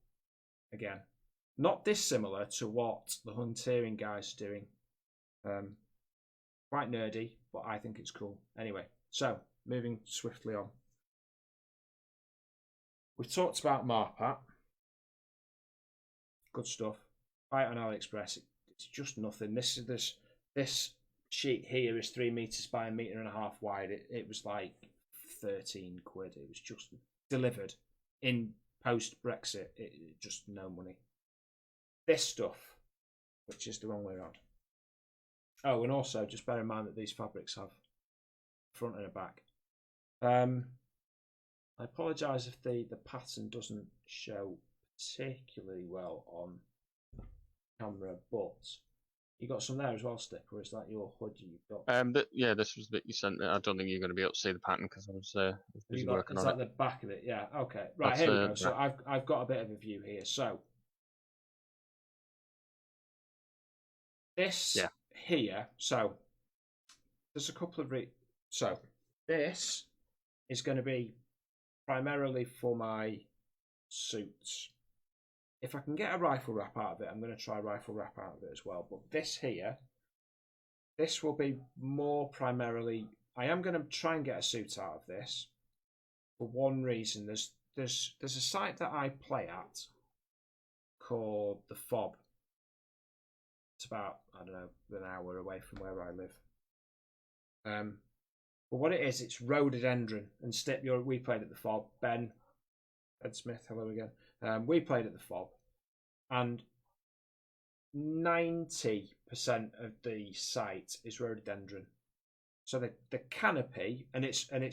again. Not dissimilar to what the Hunteering guys are doing. Quite nerdy, but I think it's cool. Anyway, so moving swiftly on. We've talked about Marpat. Good stuff. Buy it on AliExpress. It's just nothing. This sheet here is 3 meters by 1.5 meters wide. It was like 13 quid. It was just delivered in post Brexit. Just no money. This stuff, which is the wrong way around. Oh, and also just bear in mind that these fabrics have front and a back. I apologise if the pattern doesn't show particularly well on camera, but you got some there as well, Stip, or is that your hood you've got? Yeah, this was the bit you sent me. I don't think you're going to be able to see the pattern because I was busy working on it. Is that the back of it? Yeah, okay. Right, here we go. So I've got a bit of a view here. So this here, so there's a couple of so this is going to be primarily for my suits. if I can get a rifle wrap out of it, I'm going to try rifle wrap out of it as well. But this here, this will be more primarily. I am going to try and get a suit out of this for one reason. There's a site that I play at called the Fob. It's about, I don't know, an hour away from where I live. But what it is, it's rhododendron and Stip. We played at the Fob. Ben Smith, hello again. We played at the Fob, and 90% of the site is rhododendron. So the canopy, and it's I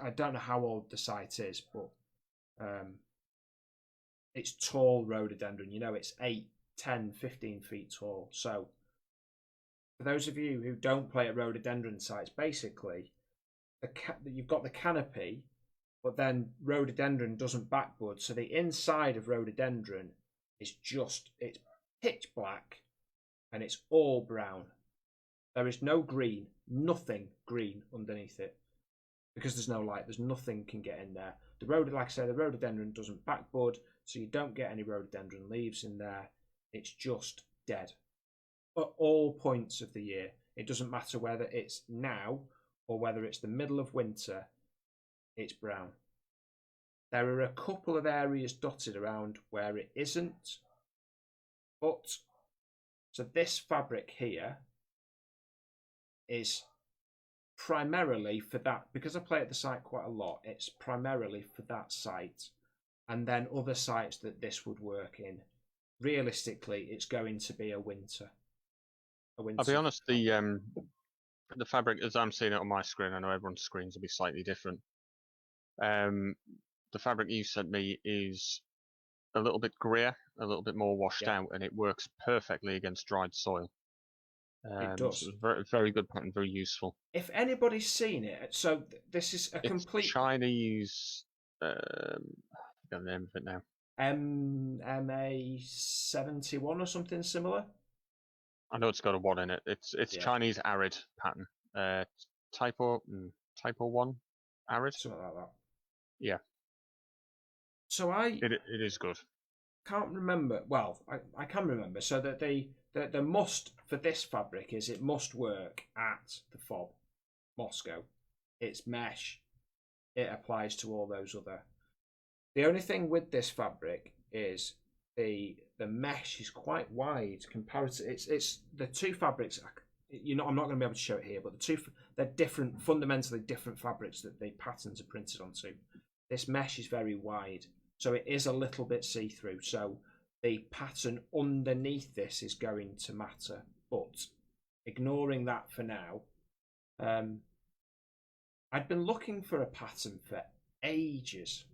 don't know how old the site is, but it's tall rhododendron. You know, it's 8, 10, 15 feet tall. So for those of you who don't play at rhododendron sites, basically you've got the canopy, but then rhododendron doesn't backbud. So the inside of rhododendron is it's pitch black and it's all brown. There is no green, nothing green underneath it because there's no light. There's nothing can get in there. Like I say, the rhododendron doesn't backbud, so you don't get any rhododendron leaves in there. It's just dead at all points of the year. It doesn't matter whether it's now or whether it's the middle of winter. It's brown. There are a couple of areas dotted around where it isn't, but so this fabric here is primarily for that, because I play at the site quite a lot. It's primarily for that site, and then other sites that this would work in. Realistically, it's going to be a winter. I'll be honest, the fabric, as I'm seeing it on my screen, I know everyone's screens will be slightly different. The fabric you sent me is a little bit greyer, a little bit more washed out, and it works perfectly against dried soil. It does. So it's very, very good pattern, very useful. If anybody's seen it, so this is a complete Chinese. I forgot the name of it now. MA71 or something similar. I know it's got a 1 in it. It's Chinese arid pattern. Typo 1 arid. Something like that. Yeah. So it is good. Can't remember. Well, I can remember. So that the must for this fabric is it must work at the Fob, Moscow. It's mesh. It applies to all those other. The only thing with this fabric is the mesh is quite wide comparative. It's the two fabrics. I'm not going to be able to show it here, but they're different, fundamentally different fabrics that the patterns are printed onto. This mesh is very wide, so it is a little bit see-through. So the pattern underneath this is going to matter. But ignoring that for now, I'd been looking for a pattern for ages.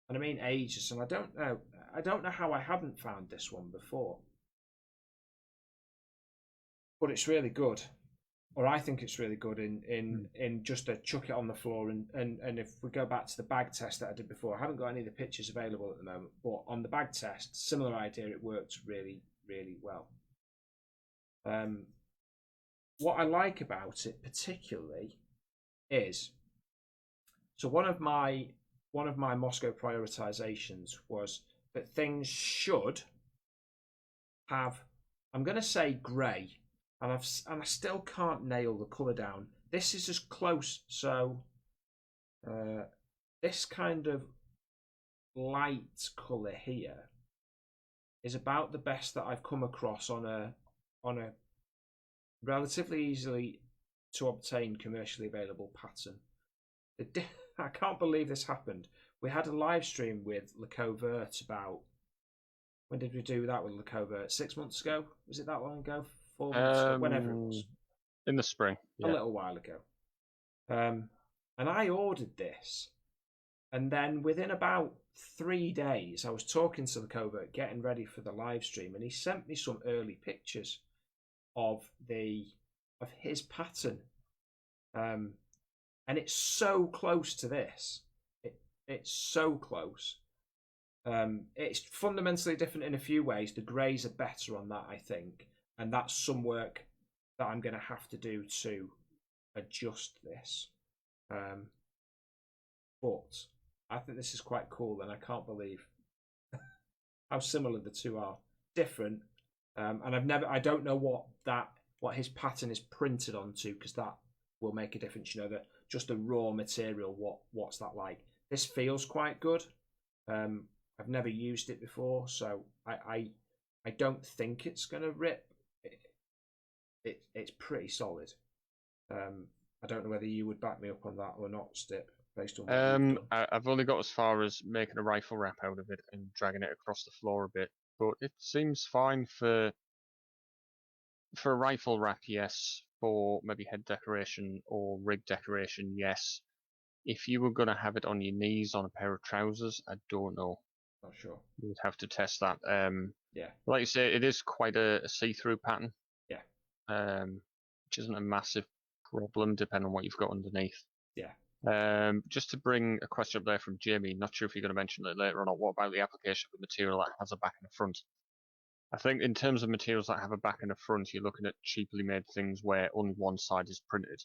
And I mean ages, and I don't know how I hadn't found this one before. But it's really good. Or I think it's really good in just to chuck it on the floor and if we go back to the bag test that I did before, I haven't got any of the pictures available at the moment, but on the bag test, similar idea, it worked really, really well. What I like about it particularly is, so one of my Moscow prioritizations was that things should have, I'm going to say grey, and I still can't nail the colour down. This is as close, so this kind of light colour here is about the best that I've come across on a relatively easily to obtain commercially available pattern. I can't believe this happened. We had a live stream with Le Covert about, when did we do that with Le Covert? 6 months ago? Was it that long ago? 4 months ago? Whenever it was. In the spring. A little while ago. And I ordered this. And then within about 3 days, I was talking to Le Covert, getting ready for the live stream, and he sent me some early pictures of his pattern. And it's so close to this. It's so close. It's fundamentally different in a few ways. The greys are better on that, I think. And that's some work that I'm going to have to do to adjust this. But I think this is quite cool, and I can't believe how similar the two are. Different, and I don't know what his pattern is printed onto, because that will make a difference. You know, that just the raw material. What's that like? This feels quite good. I've never used it before, so I don't think it's gonna rip. It's pretty solid. I don't know whether you would back me up on that or not, Stip, based on what you've done. I've only got as far as making a rifle wrap out of it and dragging it across the floor a bit, but it seems fine for a rifle wrap, yes. For maybe head decoration or rig decoration, yes. If you were going to have it on your knees on a pair of trousers, I don't know. Not sure. You would have to test that. Yeah. Like you say, it is quite a see-through pattern. Yeah. Which isn't a massive problem depending on what you've got underneath. Yeah. Just to bring a question up there from Jamie, not sure if you're going to mention it later or not. What about the application of a material that has a back and a front? I think in terms of materials that have a back and a front, you're looking at cheaply made things where only one side is printed.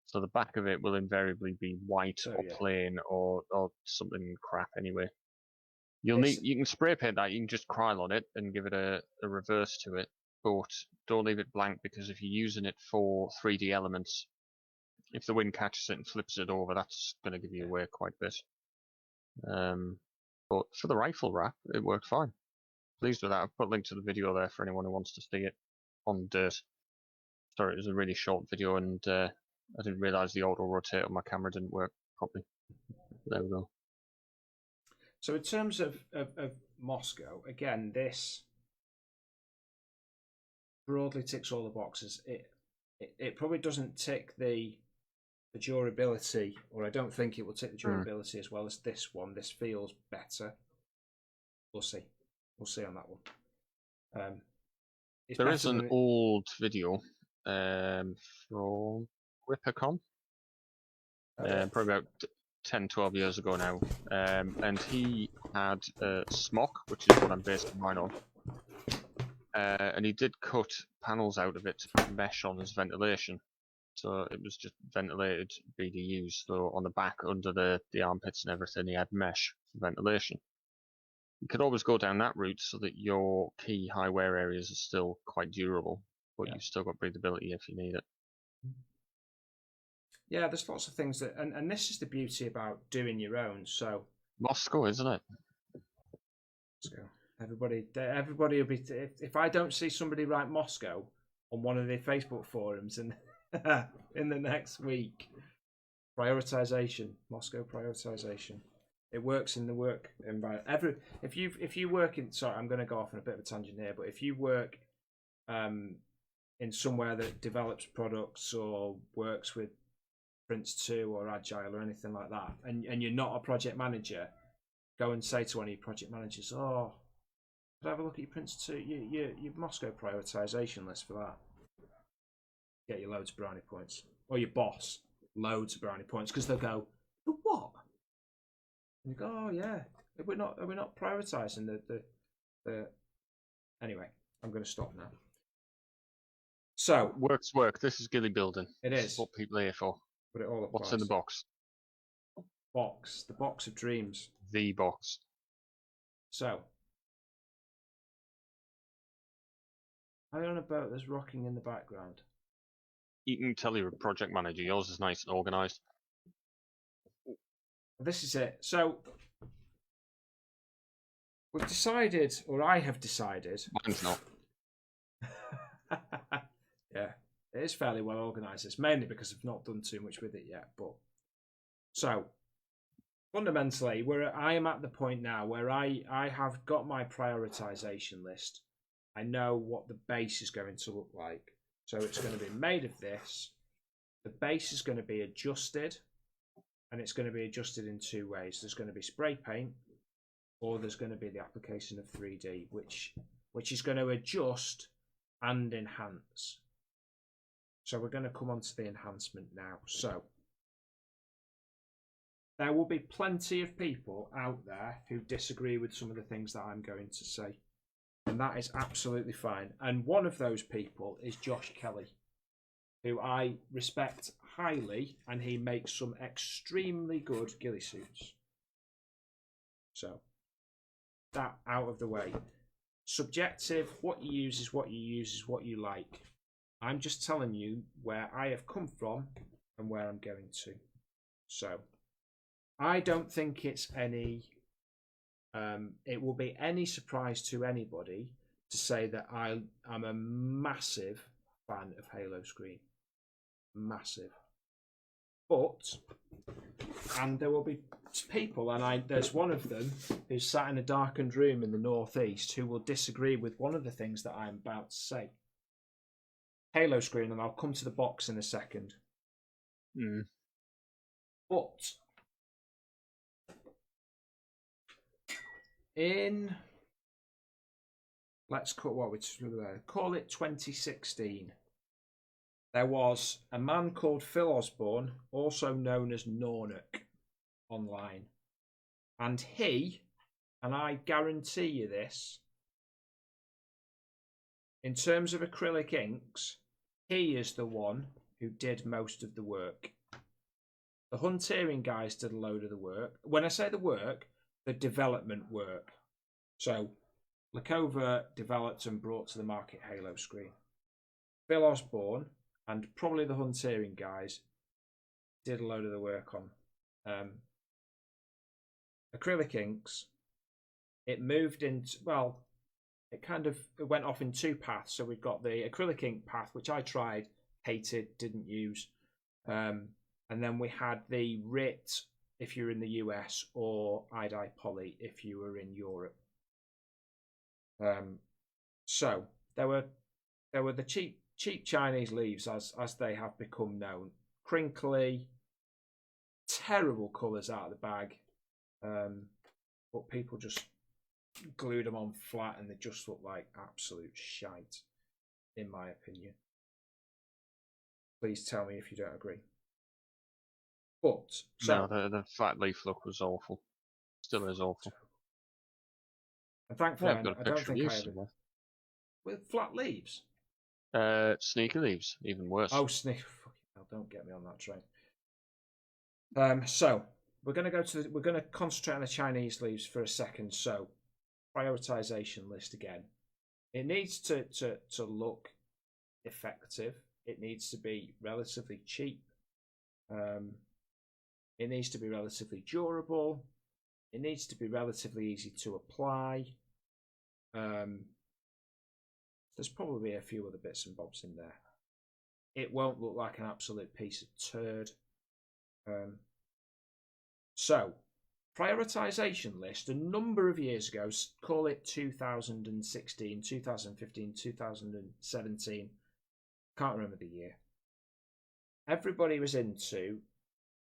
So the back of it will invariably be white or plain or something crap anyway. You can spray paint that, you can just Kryl on it and give it a reverse to it, but don't leave it blank, because if you're using it for 3D elements, if the wind catches it and flips it over, that's going to give you away quite a bit. But for the rifle wrap, it worked fine. Pleased with that. I've put a link to the video there for anyone who wants to see it on dirt. Sorry, it was a really short video, and I didn't realise the auto rotate on my camera didn't work properly. There we go. So in terms of Moscow, again, this broadly ticks all the boxes. It probably doesn't tick the durability, or I don't think it will tick the durability as well as this one. This feels better. We'll see. We'll see on that one. There is an old video from Rippercon, probably about 10, 12 years ago now, and he had a smock, which is what I'm basing mine on, and he did cut panels out of it to put mesh on as ventilation. So it was just ventilated BDUs. So on the back, under the armpits and everything, he had mesh for ventilation. You could always go down that route so that your key high wear areas are still quite durable, but you've still got breathability if you need it. Yeah, there's lots of things that, and this is the beauty about doing your own. So Moscow, isn't it? Moscow. Everybody will be. If I don't see somebody write Moscow on one of their Facebook forums in the next week, prioritization, Moscow prioritization. It works in the work environment. If you work in, sorry, I'm going to go off on a bit of a tangent here, but if you work in somewhere that develops products or works with Prince2 or Agile or anything like that, and you're not a project manager, go and say to one of your project managers, "Oh, could I have a look at your Prince2, your Moscow prioritization list for that?" Get you loads of brownie points, or your boss loads of brownie points, because they'll go, "For what?" And you go, "Oh yeah, we're not prioritizing the." Anyway, I'm going to stop now. So work's work. This is Ghillie building. This is what people are here for. But it all applies. What's in the box? The box of dreams. The box. So, are you on a boat that's rocking in the background? You can tell you're a project manager. Yours is nice and organised. This is it. So, we've decided, or I have decided. Mine's not. Yeah, it is fairly well organised. It's mainly because I've not done too much with it yet. But so, fundamentally, I am at the point now where I have got my prioritisation list. I know what the base is going to look like. So it's going to be made of this. The base is going to be adjusted, and it's going to be adjusted in two ways. There's going to be spray paint, or there's going to be the application of 3D, which is going to adjust and enhance. So we're going to come on to the enhancement now. So there will be plenty of people out there who disagree with some of the things that I'm going to say. And that is absolutely fine. And one of those people is Josh Kelly, who I respect highly, and he makes some extremely good ghillie suits. So that out of the way. Subjective, what you use is what you use, is what you like. I'm just telling you where I have come from and where I'm going to. So, I don't think it's any... it will be any surprise to anybody to say that I'm a massive fan of Halo Screen. Massive. But, and there will be people, and there's one of them who's sat in a darkened room in the northeast who will disagree with one of the things that I'm about to say. Halo Screen, and I'll come to the box in a second. But in, let's call it 2016. There was a man called Phil Osborne, also known as Nornock, online. And he, and I guarantee you this, in terms of acrylic inks, he is the one who did most of the work. The Hunterian guys did a load of the work. When I say the work, the development work. So, Lakova developed and brought to the market Halo Screen. Phil Osborne and probably the Hunterian guys did a load of the work on acrylic inks. It moved into, well, it went off in two paths. So we've got the acrylic ink path, which I tried, hated, didn't use. And then we had the RIT if you're in the US, or iDye Poly if you were in Europe. So there were the cheap Chinese leaves as they have become known. Crinkly, terrible colours out of the bag. But people just glued them on flat and they just look like absolute shite, in my opinion. Please tell me if you don't agree. But so no, the flat leaf look was awful. Still is awful. And thankfully, I've got a picture of you somewhere. With flat leaves. Sneaky leaves, even worse. Oh, sneaky! Don't get me on that train. So we're going to concentrate on the Chinese leaves for a second. So prioritization list again. It needs to look effective. It needs to be relatively cheap. It needs to be relatively durable. It needs to be relatively easy to apply. There's probably a few other bits and bobs in there. It won't look like an absolute piece of turd. So, prioritization list, a number of years ago, call it 2016, 2015, 2017, can't remember the year. Everybody was into,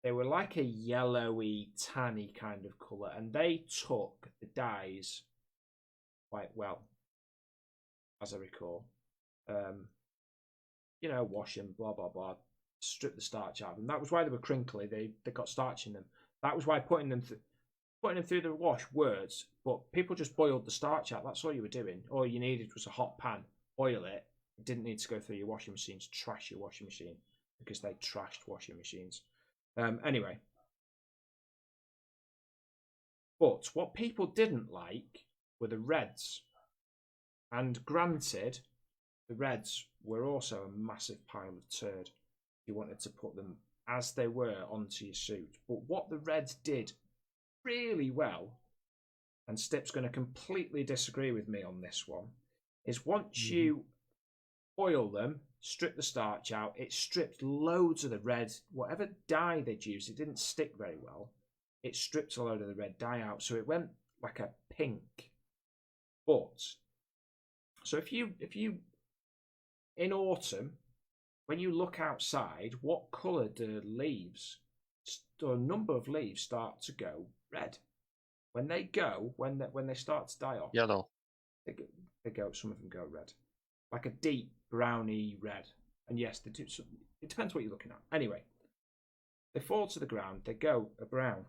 they were like a yellowy, tanny kind of colour, and they took the dyes quite well, as I recall. Wash them, blah, blah, blah, strip the starch out of them. That was why they were crinkly, they got starch in them. That was why putting them through the wash works, but people just boiled the starch out. That's all you were doing. All you needed was a hot pan, oil it. It didn't need to go through your washing machine to trash your washing machine, because they trashed washing machines. Anyway. But what people didn't like were the reds. And granted, the reds were also a massive pile of turd if you wanted to put them as they were onto your suit. But what the reds did really well, and Stip's going to completely disagree with me on this one, is once you oil them, strip the starch out, it stripped loads of the red, whatever dye they'd used, it didn't stick very well. It stripped a load of the red dye out, so it went like a pink. But, so if you in autumn, when you look outside, what colour do leaves, a number of leaves start to go red? When they start to die off, yellow. Some of them go red, like a deep browny red. And yes, they do. It depends what you're looking at. Anyway, they fall to the ground. They go a brown.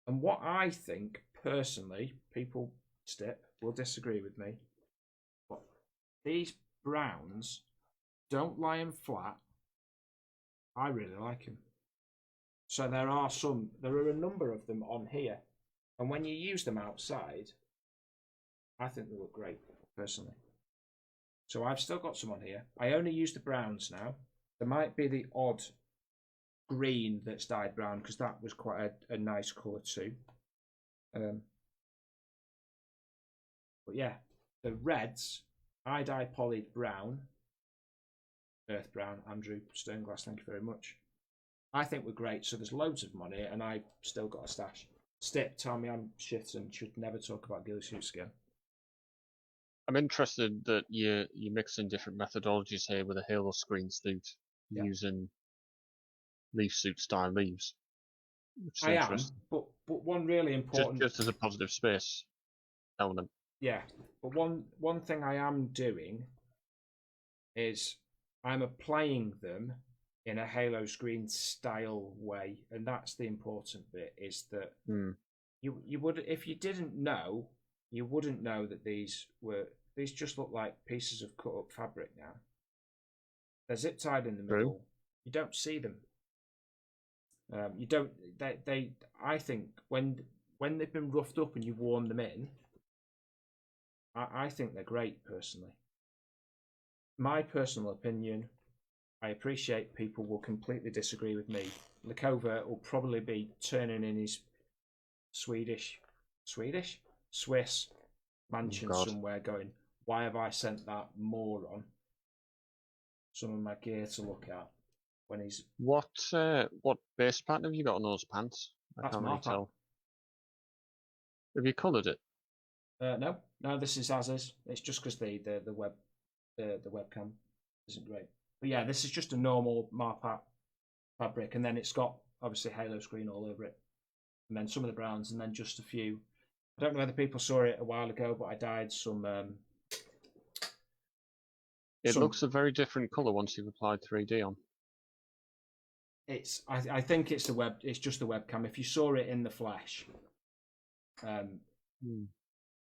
And what I think personally, people will disagree with me, but these browns don't lie them flat. I really like them. So there are a number of them on here, and when you use them outside, I think they look great, personally. So I've still got some on here. I only use the browns now. There might be the odd green that's dyed brown because that was quite a nice colour too. But yeah, the reds, I dye polyed brown, earth brown, Andrew Sternglass, thank you very much. I think we're great. So there's loads of them on here, and I still got a stash. Stip, tell me I'm shit and should never talk about ghillie suits again. I'm interested that you're mixing different methodologies here with a halo screen suit using leaf suit style leaves. Which is interesting. But one really important just as a positive space element. Yeah, but one thing I am doing is I'm applying them in a halo screen style way, and that's the important bit. Is that you would, if you didn't know, you wouldn't know that these just look like pieces of cut up fabric now. They're zip tied in the middle. True. You don't see them. You don't. They. I think when they've been roughed up and you've worn them in, I think they're great personally. My personal opinion. I appreciate people will completely disagree with me. Likova will probably be turning in his Swiss mansion somewhere going, why have I sent that moron some of my gear to look at when he's... What base pattern have you got on those pants? I can't really tell. Have you coloured it? No, this is as is. It's just because the webcam isn't great. But yeah, this is just a normal Marpat fabric, and then it's got obviously halo screen all over it, and then some of the browns, and then just a few. I don't know whether people saw it a while ago, but I dyed some. It looks a very different colour once you've applied 3D on. I think it's it's just the webcam. If you saw it in the flesh,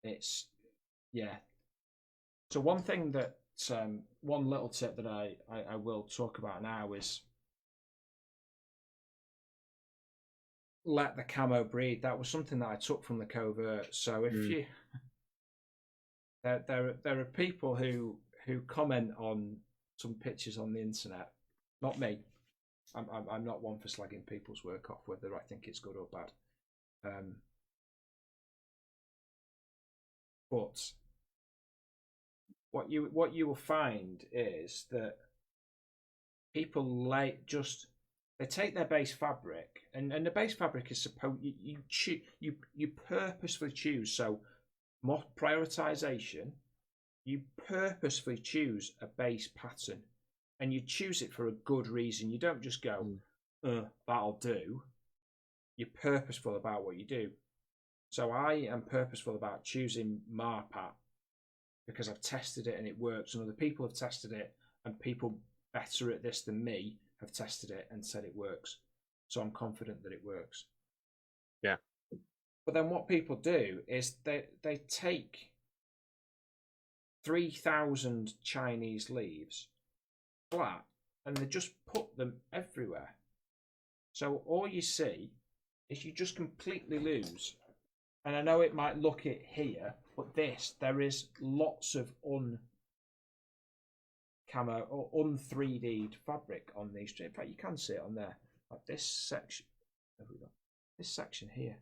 it's So one thing that one little tip that I will talk about now is let the camo breathe. That was something that I took from the covert. So if you there are people who comment on some pictures on the internet, not me. I'm not one for slagging people's work off, whether I think it's good or bad. But what you will find is that people they take their base fabric, and the base fabric is supposed you purposefully choose. So more prioritization, you purposefully choose a base pattern, and you choose it for a good reason. You don't just go, that'll do. You're purposeful about what you do. So I am purposeful about choosing Marpat because I've tested it and it works, and other people have tested it, and people better at this than me have tested it and said it works. So I'm confident that it works. Yeah. But then what people do is they take 3,000 Chinese leaves flat and they just put them everywhere. So all you see is you just completely lose. And I know it might look it here, but there is lots of camo or 3D'd fabric on these. In fact, you can see it on there. Like this section. This section here.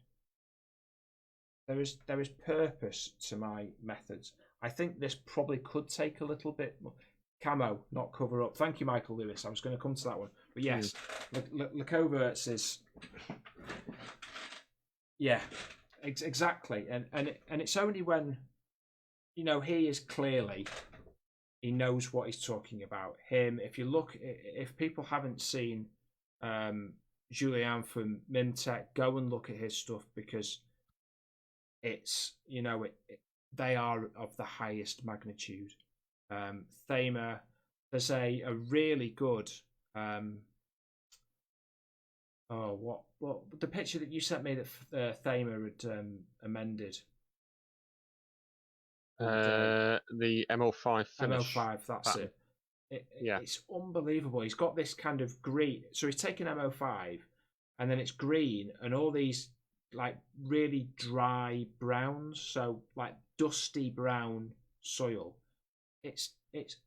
There is purpose to my methods. I think this probably could take a little bit more. Camo, not cover up. Thank you, Michael Lewis. I was going to come to that one. But yes, the coverts is... Yeah, exactly. And it's only when, he is clearly... He knows what he's talking about. If people haven't seen Julien from Mimtech, go and look at his stuff because it's, they are of the highest magnitude. Thamer, there's a really good, what the picture that you sent me that Thamer had amended. The MO5 finish. MO5, that's pattern. It's unbelievable. He's got this kind of green. So he's taken MO5, and then it's green, and all these like really dry browns, so like dusty brown soil. It's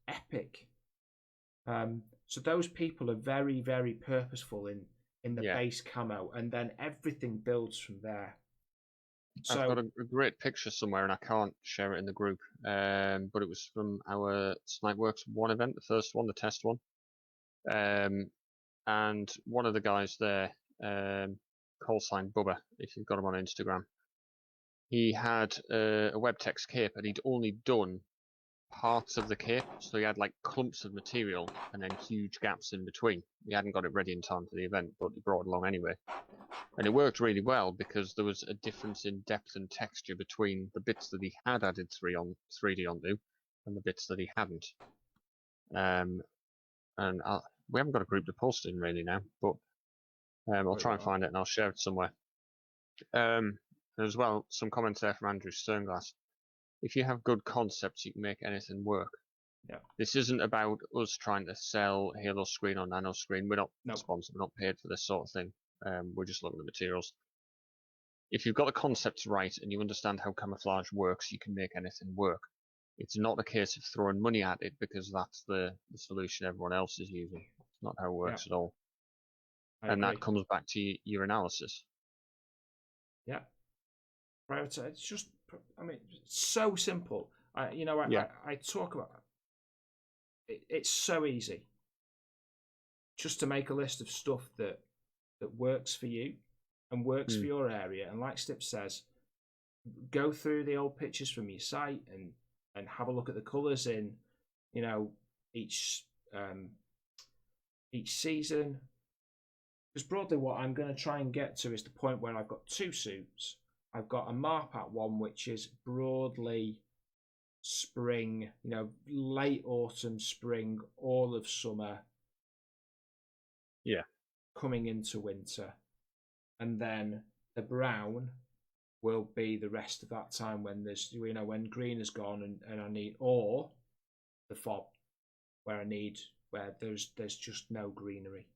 epic. So those people are very, very purposeful in the Yeah. base camo, and then everything builds from there. So I've got a great picture somewhere, and I can't share it in the group. But it was from our Snipeworks 1 event, the first one, the test one. And one of the guys there, call sign Bubba, if you've got him on Instagram, he had a Webtex cape, and he'd only done parts of the cape, so he had like clumps of material and then huge gaps in between. He hadn't got it ready in time for the event, but he brought it along anyway. And it worked really well because there was a difference in depth and texture between the bits that he had added 3D onto and the bits that he hadn't. And we haven't got a group to post in really now, but I'll try and find it and I'll share it somewhere. As well, some comments there from Andrew Sternglass. If you have good concepts, you can make anything work. Yeah. This isn't about us trying to sell Halo screen or Nano screen. We're not sponsored. We're not paid for this sort of thing. We're just looking at materials. If you've got the concepts right and you understand how camouflage works, you can make anything work. It's not a case of throwing money at it because that's the solution everyone else is using. It's not how it works at all. And that comes back to your analysis. Yeah. Right. It's just, I mean, it's so simple. I talk about it. It's so easy just to make a list of stuff that works for you and works for your area. And like Stip says, go through the old pictures from your site and have a look at the colours in, each season. Because broadly what I'm going to try and get to is the point where I've got 2 suits. I've got a Marpat one, which is broadly spring, late autumn, spring, all of summer. Yeah. Coming into winter. And then the brown will be the rest of that time when there's, when green is gone and I need, or the fob, where there's just no greenery.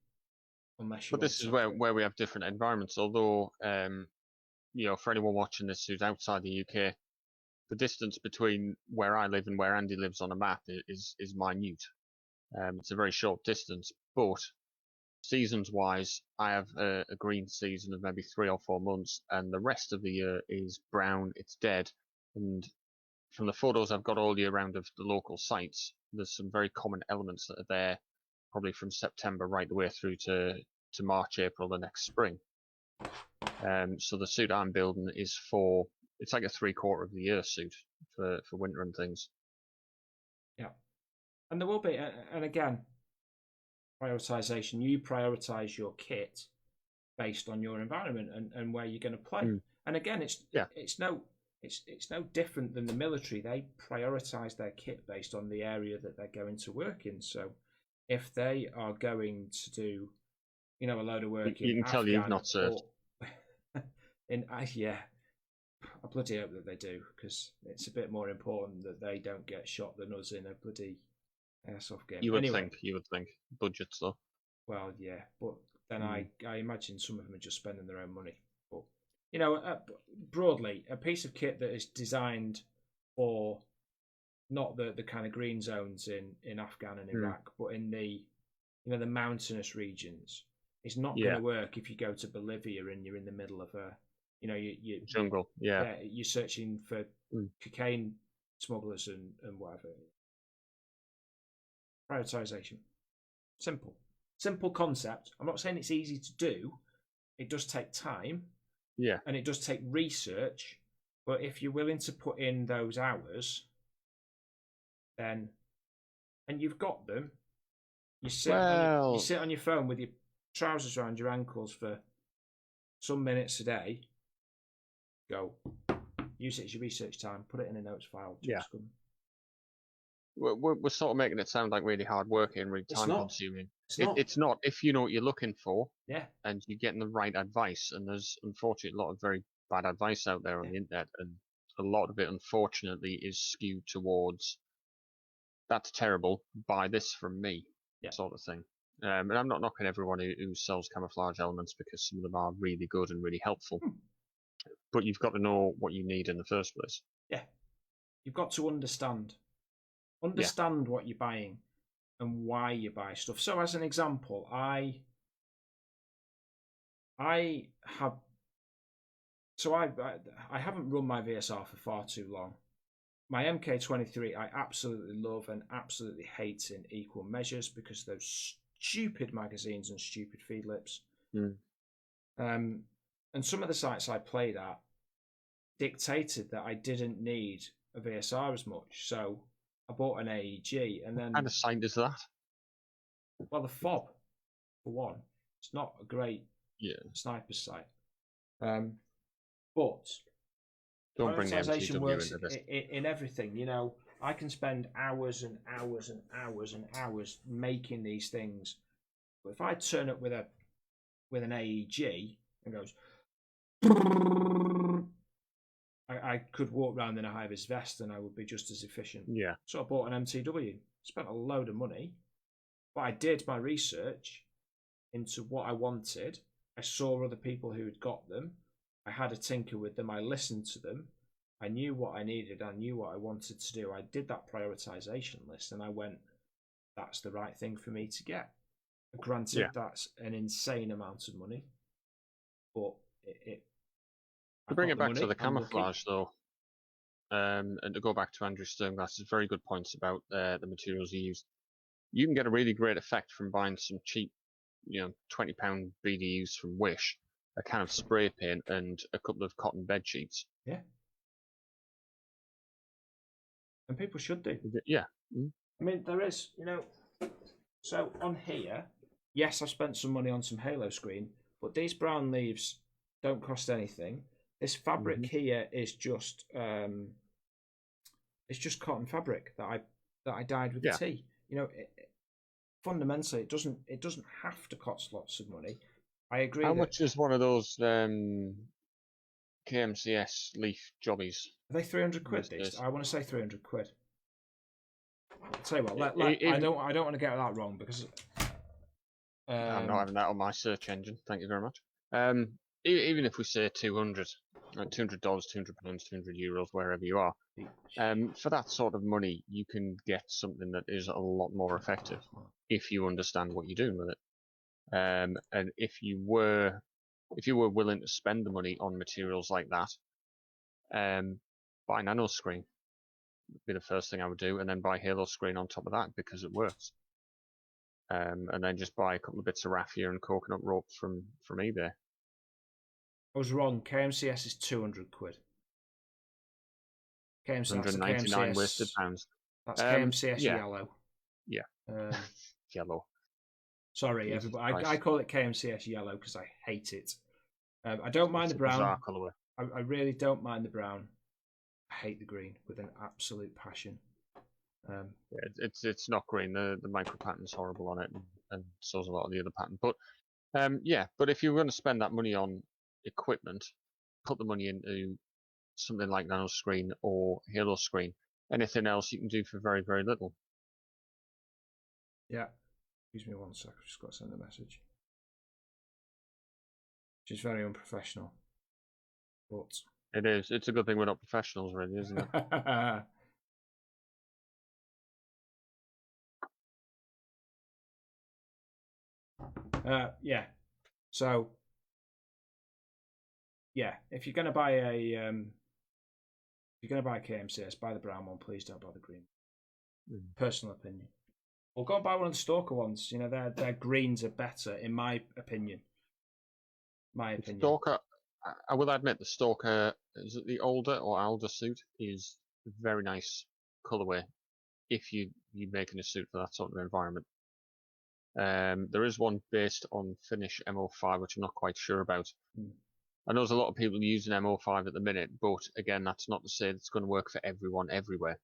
Unless you But this is where we have different environments. Although, for anyone watching this who's outside the UK, the distance between where I live and where Andy lives on a map is minute. It's a very short distance, but seasons-wise, I have a green season of maybe 3 or 4 months, and the rest of the year is brown. It's dead. And from the photos I've got all year round of the local sites, there's some very common elements that are there, probably from September right the way through to March, April the next spring. So the suit I'm building is it's like a 3/4 of the year suit for winter and things. Yeah. And there will be, and again, prioritization. You prioritize your kit based on your environment and where you're going to play. And again, it's no different than the military. They prioritize their kit based on the area that they're going to work in. So if they are going to do, a load of work you in can tell you've not served. I bloody hope that they do, because it's a bit more important that they don't get shot than us in a bloody Airsoft game. You would think. Budgets, though. Well, yeah, but then I imagine some of them are just spending their own money. But, broadly, a piece of kit that is designed for not the kind of green zones in Afghan and Iraq, but in the, the mountainous regions, is not going to work if you go to Bolivia and you're in the middle of a, you jungle. Yeah, you're searching for cocaine smugglers and whatever. Prioritization. Simple concept. I'm not saying it's easy to do. It does take time. Yeah. And it does take research. But if you're willing to put in those hours, then, and you've got them, you sit on your phone with your trousers around your ankles for some minutes a day. Go. Use it as your research time. Put it in a notes file. We're sort of making it sound like really hard work and really time consuming. It's not if you know what you're looking for, and you're getting the right advice. And there's unfortunately a lot of very bad advice out there on the internet, and a lot of it unfortunately is skewed towards that's terrible, buy this from me, sort of thing. And I'm not knocking everyone who sells camouflage elements, because some of them are really good and really helpful. but you've got to know what you need in the first place. Yeah, you've got to understand what you're buying and why you buy stuff. So, as an example, I haven't run my VSR for far too long. My MK23 I absolutely love and absolutely hate in equal measures because those stupid magazines and stupid feed lips. And some of the sites I played at dictated that I didn't need a VSR as much, so I bought an AEG, and then What kind of site is that? Well, the fob, for one, it's not a great sniper site. But don't bring the prioritization MTW works into this. in everything. You know, I can spend hours and hours and hours and hours making these things, but if I turn up with an AEG and goes, I could walk around in a high-vis vest and I would be just as efficient. Yeah. So I bought an MTW. Spent a load of money, but I did my research into what I wanted. I saw other people who had got them. I had a tinker with them. I listened to them. I knew what I needed. I knew what I wanted to do. I did that prioritization list and I went, that's the right thing for me to get. Granted, that's an insane amount of money, but to bring it back to the camouflage, though, and to go back to Andrew Sternglass's very good points about the materials you use, you can get a really great effect from buying some cheap, £20 BDUs from Wish, a can of spray paint, and a couple of cotton bed sheets. Yeah. And people should do. Yeah. I mean, there is, so on here, yes, I've spent some money on some Halo screen, but these brown leaves don't cost anything. This fabric here is just it's just cotton fabric that I dyed with the tea. Fundamentally, it doesn't have to cost lots of money. I agree. How much is one of those KMCS leaf jobbies? Are they 300 quid? I want to say 300 quid. I'll tell you what. I don't want to get that wrong because I'm not having that on my search engine. Thank you very much. Even if we say $200, £200, £200, €200, wherever you are, for that sort of money, you can get something that is a lot more effective if you understand what you're doing with it. And if you were willing to spend the money on materials like that, buy nano screen would be the first thing I would do, and then buy Halo screen on top of that because it works. And then just buy a couple of bits of raffia and coconut rope from eBay. I was wrong. KMCS is 200 quid. KMCS, 199 wasted pounds. That's KMCS yellow. Yeah. Yellow. Sorry, everybody. I call it KMCS yellow because I hate it. I don't mind the brown. I really don't mind the brown. I hate the green with an absolute passion. It's not green. The micro pattern's horrible on it, and so's a lot of the other pattern. But but if you're going to spend that money on equipment, put the money into something like nano screen or Halo screen. Anything else you can do for very, very little. Yeah. Excuse me one sec. I've just got to send a message. Which is very unprofessional. But it is. It's a good thing we're not professionals, really, isn't it? Yeah. So, yeah, if you're going to buy a KMCS, buy the brown one. Please don't buy the green. Personal opinion. Or go and buy one of the Stalker ones. Their greens are better, in my opinion. Stalker, I will admit, the Stalker, is it the older or Alder suit, is a very nice colourway if you're making a suit for that sort of environment. There is one based on Finnish MO5, which I'm not quite sure about. I know there's a lot of people using MO5 at the minute, but again, that's not to say it's going to work for everyone everywhere.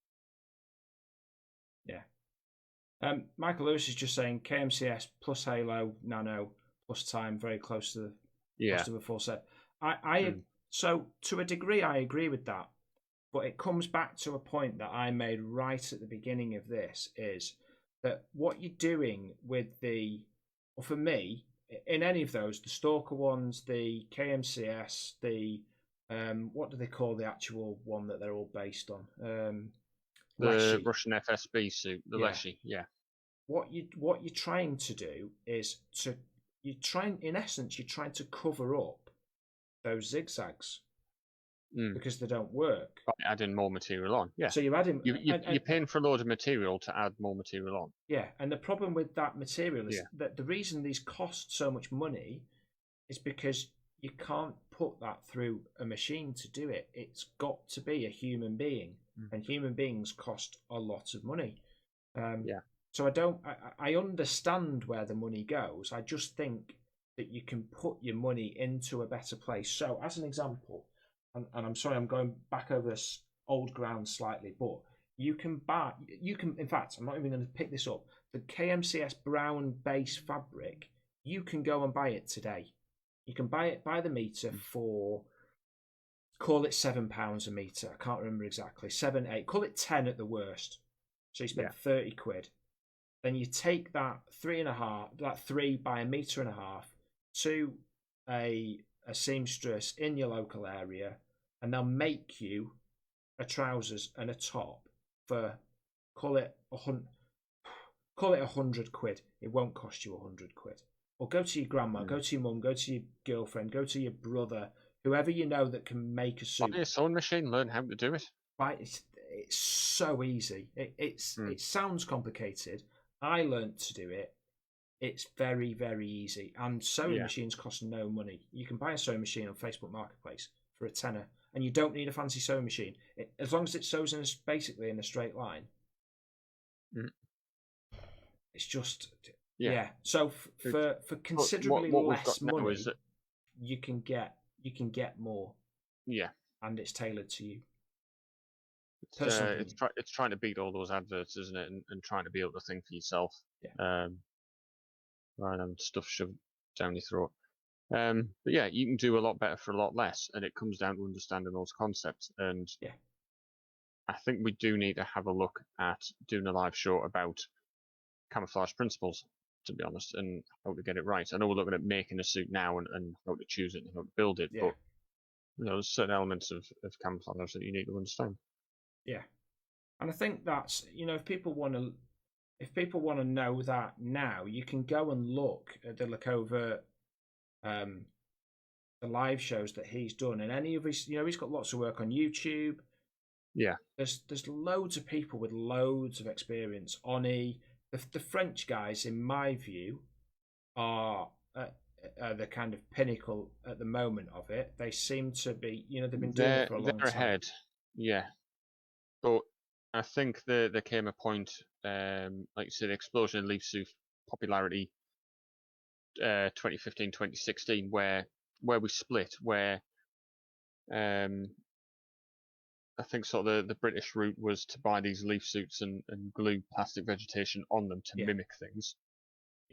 Yeah. Michael Lewis is just saying KMCS plus Halo, Nano plus Time, very close to the full set. So to a degree, I agree with that, but it comes back to a point that I made right at the beginning of this: is that what you're doing with for me, in any of those, the Stalker ones, the KMCS, the what do they call the actual one that they're all based on? The Leshy. Russian FSB suit, the Leshy, yeah. What you're trying to do is in essence, you're trying to cover up those zigzags because they don't work. By adding more material on, yeah. So you're adding. You're paying for a load of material to add more material on. Yeah, and the problem with that material is that the reason these cost so much money is because you can't put that through a machine to do it. It's got to be a human being, and human beings cost a lot of money. So I understand where the money goes. I just think that you can put your money into a better place. So, as an example, and I'm sorry, I'm going back over this old ground slightly, but in fact, I'm not even going to pick this up. The KMCS brown base fabric, you can go and buy it today. You can buy it by the meter for, call it £7 a meter. I can't remember exactly. 7, 8, call it 10 at the worst. So you spend 30 quid. Then you take that 3 by a metre and a half to a seamstress in your local area, and they'll make you a trousers and a top for call it 100 quid. It won't cost you 100 quid. Or go to your grandma, go to your mum, go to your girlfriend, go to your brother, whoever you know that can make a suit. Buy a sewing machine, learn how to do it. Right, it's so easy. It sounds complicated. I learnt to do it. It's very, very easy. And sewing machines cost no money. You can buy a sewing machine on Facebook Marketplace for £10, and you don't need a fancy sewing machine. As long as it sews basically in a straight line. It's just So for considerably less money, you can get more. Yeah, and it's tailored to you. It's trying to beat all those adverts, isn't it? And trying to be able to think for yourself. Rather than stuff shoved down your throat. But yeah, you can do a lot better for a lot less, and it comes down to understanding those concepts. And I think we do need to have a look at doing a live show about camouflage principles, to be honest, and how to get it right. I know we're looking at making a suit now and how to choose it and how to build it, but there's certain elements of camouflage that you need to understand. Yeah, and I think that's if people want to know that now, you can go and look at the Lakova, the live shows that he's done, and any of his, he's got lots of work on YouTube. Yeah, there's loads of people with loads of experience. Oni, the French guys, in my view, are the kind of pinnacle at the moment of it. They seem to be, they've been doing it for a long time. They're ahead, yeah. But I think there came a point, like you said, the explosion in leaf suit popularity, 2015, 2016, where we split, where I think sort of the British route was to buy these leaf suits and glue plastic vegetation on them to mimic things,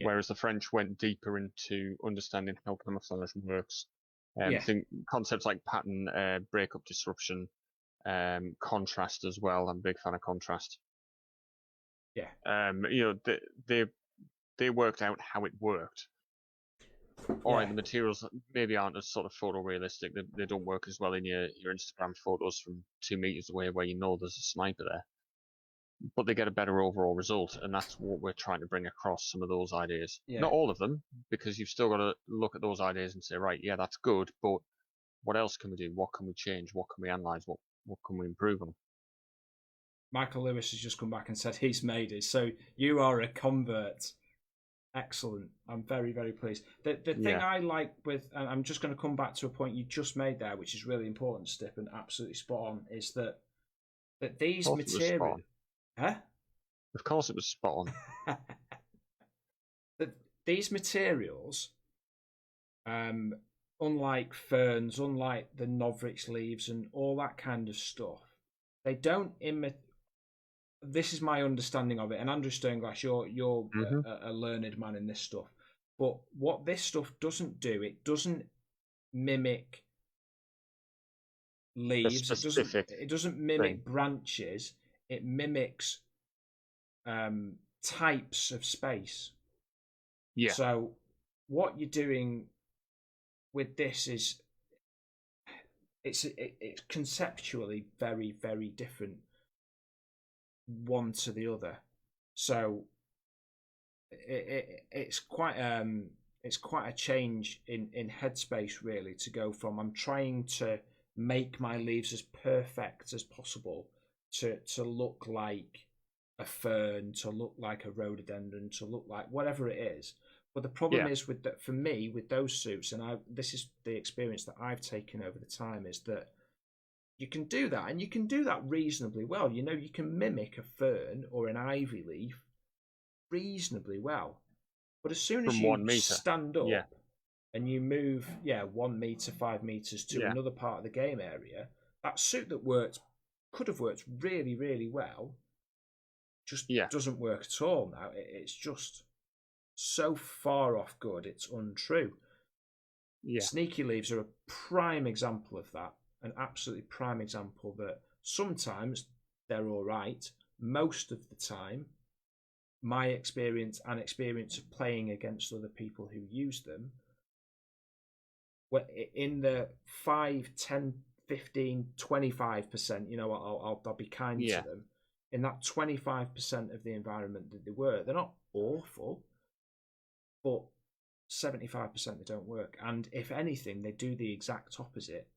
whereas the French went deeper into understanding how camouflage works. I think concepts like pattern, breakup disruption, contrast as well. I'm a big fan of contrast. They worked out how it worked. Alright, the materials maybe aren't as sort of photorealistic. They don't work as well in your Instagram photos from 2 meters away where there's a sniper there. But they get a better overall result, and that's what we're trying to bring across, some of those ideas. Not all of them, because you've still got to look at those ideas and say, right, yeah, that's good, but what else can we do? What can we change? What can we analyse? What can we improve on? Michael Lewis has just come back and said he's made it. So you are a convert. Excellent. I'm very, very pleased. The thing I like with, and I'm just going to come back to a point you just made there, which is really important, Stip, and absolutely spot on, is that these materials... Huh? Of course it was spot on. That these materials, unlike ferns, unlike the Novrix leaves and all that kind of stuff, they don't this is my understanding of it, and Andrew Sternglass, you're a learned man in this stuff. But what this stuff doesn't do, it doesn't mimic leaves. It doesn't mimic branches. It mimics types of space. Yeah. So what you're doing with this is it's conceptually very, very different one to the other. So it's quite a change in headspace, really, to go from I'm trying to make my leaves as perfect as possible to look like a fern, to look like a rhododendron, to look like whatever it is. But the problem is with that, for me, with those suits, and this is the experience that I've taken over the time, is that you can do that, and you can do that reasonably well. You know, you can mimic a fern or an ivy leaf reasonably well. But as soon as From you 1 meter. stand up and you move, 1 meter, 5 meters to another part of the game area, that suit that could have worked really, really well, just doesn't work at all now. It's just so far off good, it's untrue. Sneaky leaves are a prime example of that, an absolutely prime example that sometimes they're all right. Most of the time, my experience and experience of playing against other people who use them, in the 5, 10, 15, 25%, you know, I'll be kind to them. In that 25% of the environment that they work, they're not awful, but 75% they don't work. And if anything, they do the exact opposite.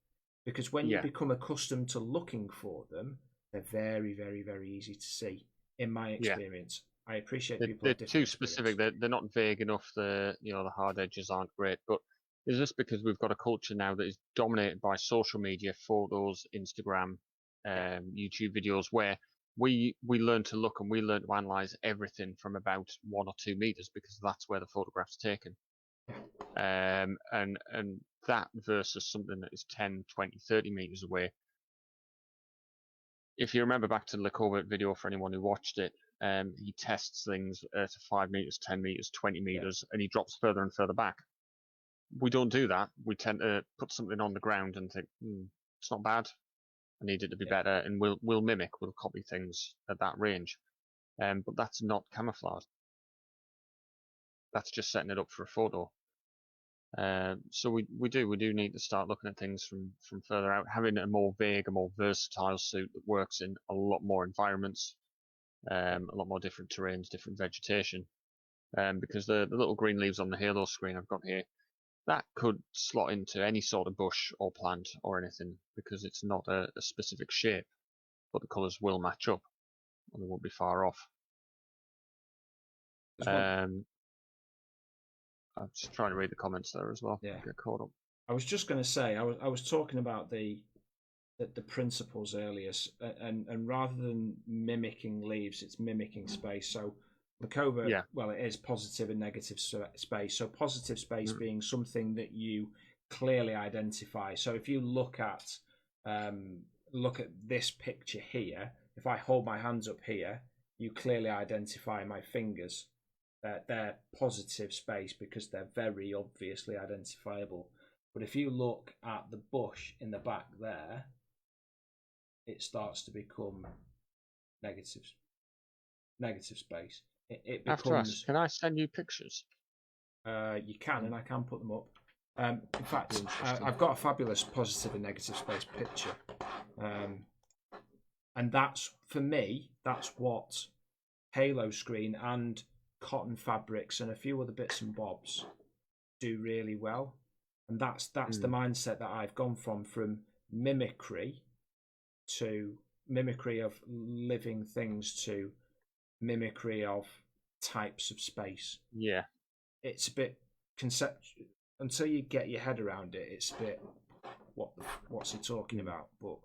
Because when you become accustomed to looking for them, they're very, very, very easy to see, in my experience. I appreciate people. They're too specific. They're not vague enough. The hard edges aren't great. But is this because we've got a culture now that is dominated by social media, photos, Instagram, YouTube videos, where we learn to look and we learn to analyze everything from about 1 or 2 meters because that's where the photograph's taken. And that versus something that is 10, 20, 30 meters away. If you remember back to the covert video, for anyone who watched it, he tests things at 5 meters, 10 meters, 20 meters, and he drops further and further back. We don't do that. We tend to put something on the ground and think, it's not bad. I need it to be better, and we'll mimic, we'll copy things at that range. But that's not camouflage. That's just setting it up for a photo. So we do need to start looking at things from further out, having a more vague, a more versatile suit that works in a lot more environments, a lot more different terrains, different vegetation. Because the little green leaves on the Halo screen I've got here, that could slot into any sort of bush or plant or anything because it's not a specific shape, but the colours will match up and they won't be far off. I'm just trying to read the comments there as well. Yeah. Get caught up. I was just going to say, I was talking about the principles earlier, and rather than mimicking leaves, it's mimicking space. So the covert, well, it is positive and negative space. So positive space being something that you clearly identify. So if you look at this picture here, if I hold my hands up here, you clearly identify my fingers. They're positive space because they're very obviously identifiable. But if you look at the bush in the back there, it starts to become negative space. It becomes. I have to ask, can I send you pictures? You can, and I can put them up. In fact, I've got a fabulous positive and negative space picture, and that's, for me, that's what Halo screen and cotton fabrics and a few other bits and bobs do really well. And that's the mindset that I've gone from mimicry of living things to mimicry of types of space. Yeah. It's a bit conceptual until you get your head around it. It's a bit what's he talking about? But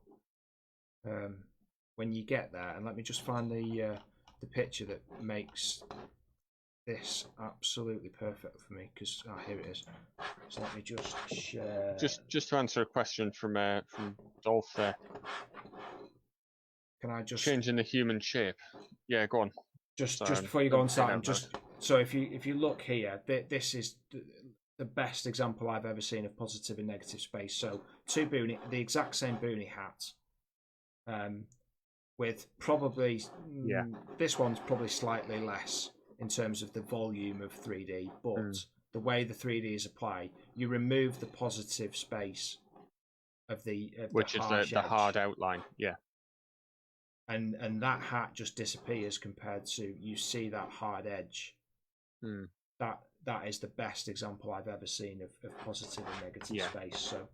when you get there, and let me just find the picture that makes this absolutely perfect for me, because here it is. So let me just share. Just to answer a question from Dolph there. Can I just changing the human shape? Yeah, go on. Just before you go on to that, so if you look here, this is the best example I've ever seen of positive and negative space. So two boonie, the exact same boonie hat, with probably this one's probably slightly less in terms of the volume of 3D, but the way the 3D is applied, you remove the positive space which is harsh the edge. hard outline. Yeah. And that hat just disappears compared to you see that hard edge. That is the best example I've ever seen of positive and negative space. So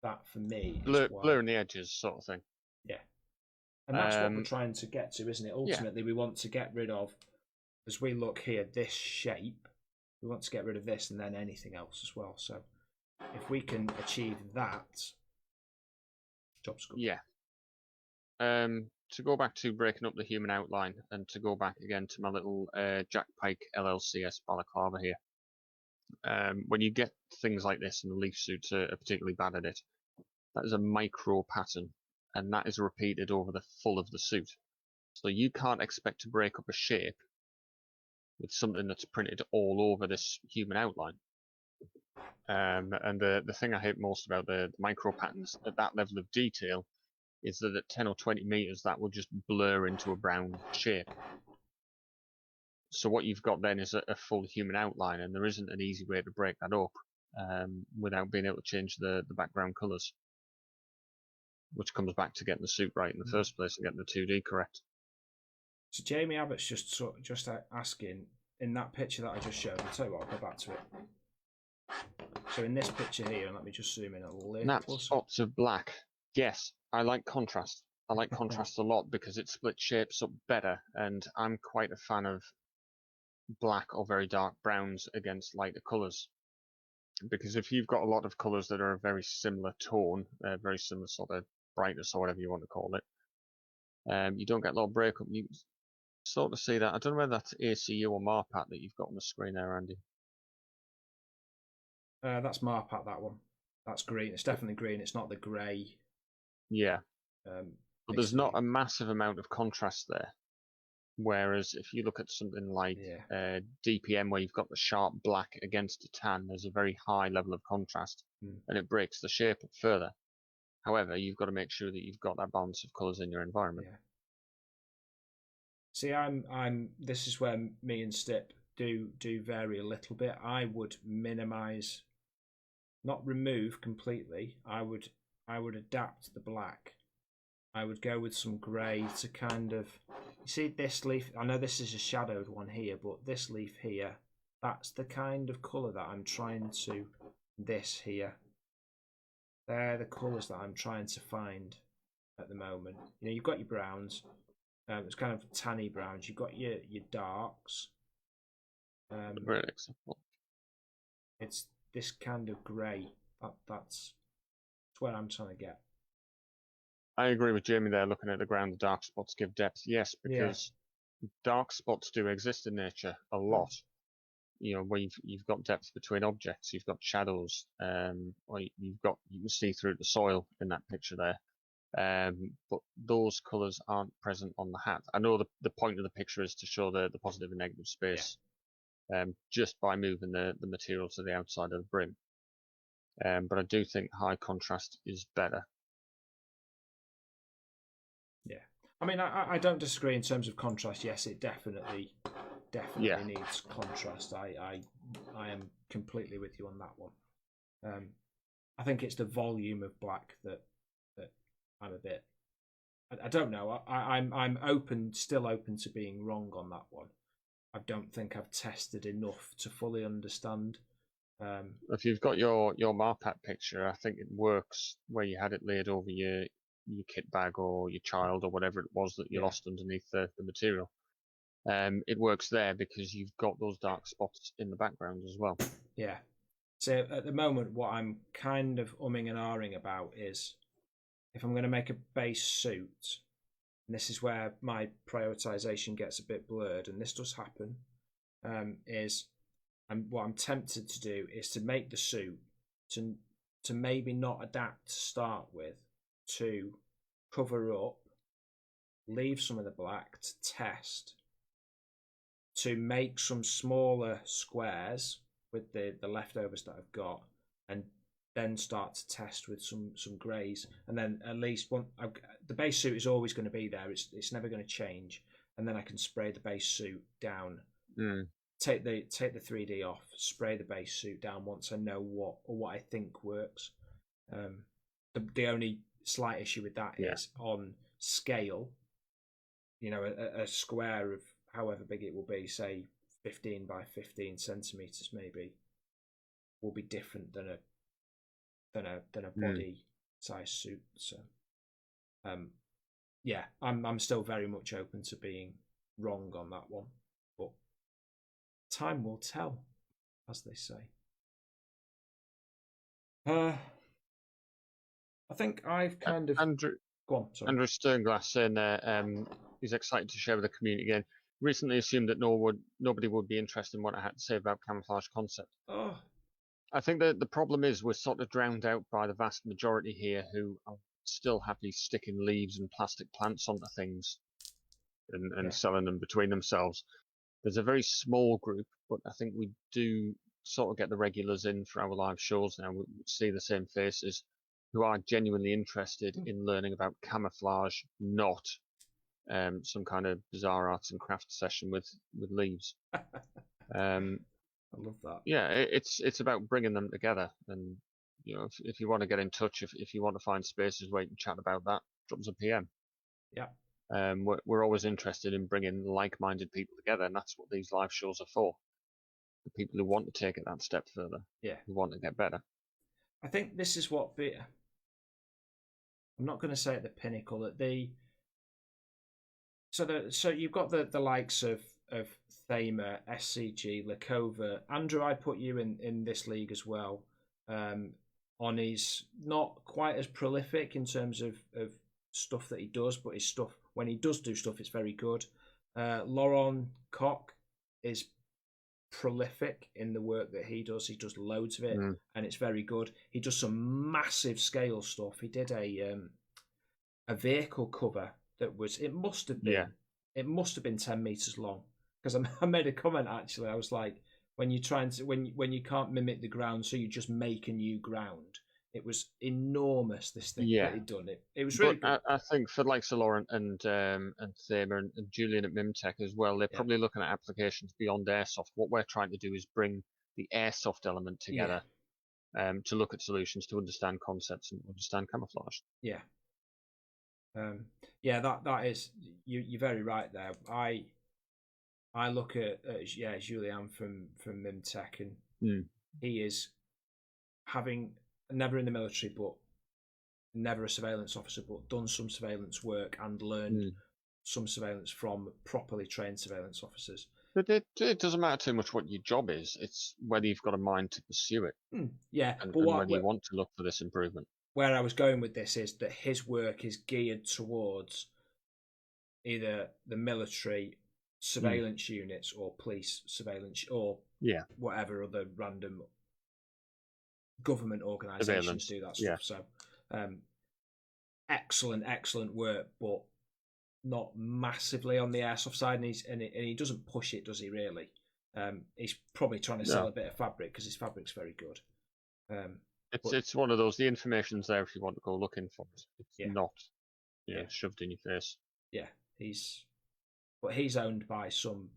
that for me is why, blurring the edges sort of thing. Yeah. And that's what we're trying to get to, isn't it? Ultimately, we want to get rid of, as we look here, this shape. We want to get rid of this and then anything else as well. So if we can achieve that, job's good. Yeah. To go back to breaking up the human outline, and to go back again to my little Jack Pike LLCS balaclava here. When you get things like this, and the leaf suits are particularly bad at it, that is a micro pattern, and that is repeated over the full of the suit. So you can't expect to break up a shape with something that's printed all over this human outline. And the thing I hate most about the micro patterns at that level of detail is that at 10 or 20 meters, that will just blur into a brown shape. So what you've got then is a full human outline, and there isn't an easy way to break that up without being able to change the background colours, which comes back to getting the suit right in the first place and getting the 2D correct. So Jamie Abbott's just asking, in that picture that I just showed, I'll tell you what, I'll go back to it. So in this picture here, and let me just zoom in a little. Snap spots of black. Yes, I like contrast. I like contrast a lot because it splits shapes up better, and I'm quite a fan of black or very dark browns against lighter colours. Because if you've got a lot of colours that are a very similar tone, very similar sort of brightness or whatever you want to call it, you don't get a lot of breakup. You sort of see that. I don't know whether that's ACU or Marpat that you've got on the screen there, Andy. That's Marpat, that one. That's green. It's definitely green. It's not the grey. Yeah. But there's not a massive amount of contrast there. Whereas if you look at something like DPM, where you've got the sharp black against a tan, there's a very high level of contrast, and it breaks the shape up further. However, you've got to make sure that you've got that balance of colours in your environment. Yeah. See, this is where me and Stip do vary a little bit. I would minimise, not remove completely. I would adapt the black. I would go with some grey to kind of, you see this leaf, I know this is a shadowed one here, but this leaf here, that's the kind of colour that I'm trying to, this here, they're the colours that I'm trying to find at the moment. You know, you've got your browns, it's kind of tanny browns, you've got your darks. Great example. It's this kind of grey, that's where I'm trying to get. I agree with Jamie there, looking at the ground, the dark spots give depth. Yes, because dark spots do exist in nature a lot. You know, where you've got depth between objects, you've got shadows, or you can see through the soil in that picture there. But those colours aren't present on the hat. I know the point of the picture is to show the positive and negative space, just by moving the material to the outside of the brim. But I do think high contrast is better. Yeah, I mean, I don't disagree in terms of contrast. Yes, it definitely needs contrast. I am completely with you on that one. I think it's the volume of black that I'm a bit. I don't know. I'm still open to being wrong on that one. I don't think I've tested enough to fully understand. If you've got your Marpat picture, I think it works where you had it laid over your kit bag or your child or whatever it was that you lost underneath the material. It works there because you've got those dark spots in the background as well. Yeah. So at the moment, what I'm kind of umming and ahhing about is if I'm going to make a base suit, and this is where my prioritization gets a bit blurred, and this does happen, what I'm tempted to do is to make the suit to maybe not adapt to start with, to cover up, leave some of the black to test, to make some smaller squares with the leftovers that I've got, and then start to test with some greys, and then at least the base suit is always going to be there. It's never going to change, and then I can spray the base suit down. Take the 3D off, spray the base suit down once I know what I think works. The only slight issue with that is on scale. You know, a square of however big it will be, say 15 by 15 centimeters, maybe, will be different than a body size suit. So, yeah, I'm still very much open to being wrong on that one, but time will tell, as they say. I think I've kind of go on. Sorry. Andrew Sternglass saying there he's excited to share with the community again. Recently assumed that nobody would be interested in what I had to say about camouflage concept. Oh. I think that the problem is we're sort of drowned out by the vast majority here who are still happily sticking leaves and plastic plants onto things and selling them between themselves. There's a very small group, but I think we do sort of get the regulars in for our live shows now. We see the same faces who are genuinely interested in learning about camouflage, not some kind of bizarre arts and crafts session with leaves. I love that. Yeah, it's about bringing them together, and you know, if you want to get in touch, if you want to find spaces where you can chat about that, drop us a PM. Yeah. We're always interested in bringing like-minded people together, and that's what these live shows are for. The people who want to take it that step further, who want to get better. I think this is what I'm not going to say at the pinnacle that so you've got the likes of Thamer, SCG, Lakova. Andrew, I put you in this league as well. On his not quite as prolific in terms of stuff that he does, but his stuff, when he does do stuff, it's very good. Laurent Koch is prolific in the work that he does. He does loads of it, and it's very good. He does some massive scale stuff. He did a vehicle cover that was it must have been 10 meters long, because I made a comment actually. I was like, when you can't mimic the ground, so you just make a new ground. It was enormous, this thing that he'd done. It was really good. I think for like Sir Laurent and Thamer and Julian at Mimtech as well, they're probably looking at applications beyond Airsoft. What we're trying to do is bring the Airsoft element together to look at solutions, to understand concepts and understand camouflage. Yeah. That is you're very right there. I look at Julian from Mimtech, and he is having never in the military, but never a surveillance officer, but done some surveillance work and learned some surveillance from properly trained surveillance officers. But it doesn't matter too much what your job is. It's whether you've got a mind to pursue it. Yeah, and but whether you want to look for this improvement. Where I was going with this is that his work is geared towards either the military surveillance units or police surveillance or whatever other random government organisations do that stuff. So excellent work, but not massively on the Airsoft side, and he doesn't push it, does he really? He's probably trying to sell a bit of fabric because his fabric's very good. It's one of those, the information's there if you want to go looking for it. It's not shoved in your face. Yeah, he's owned by some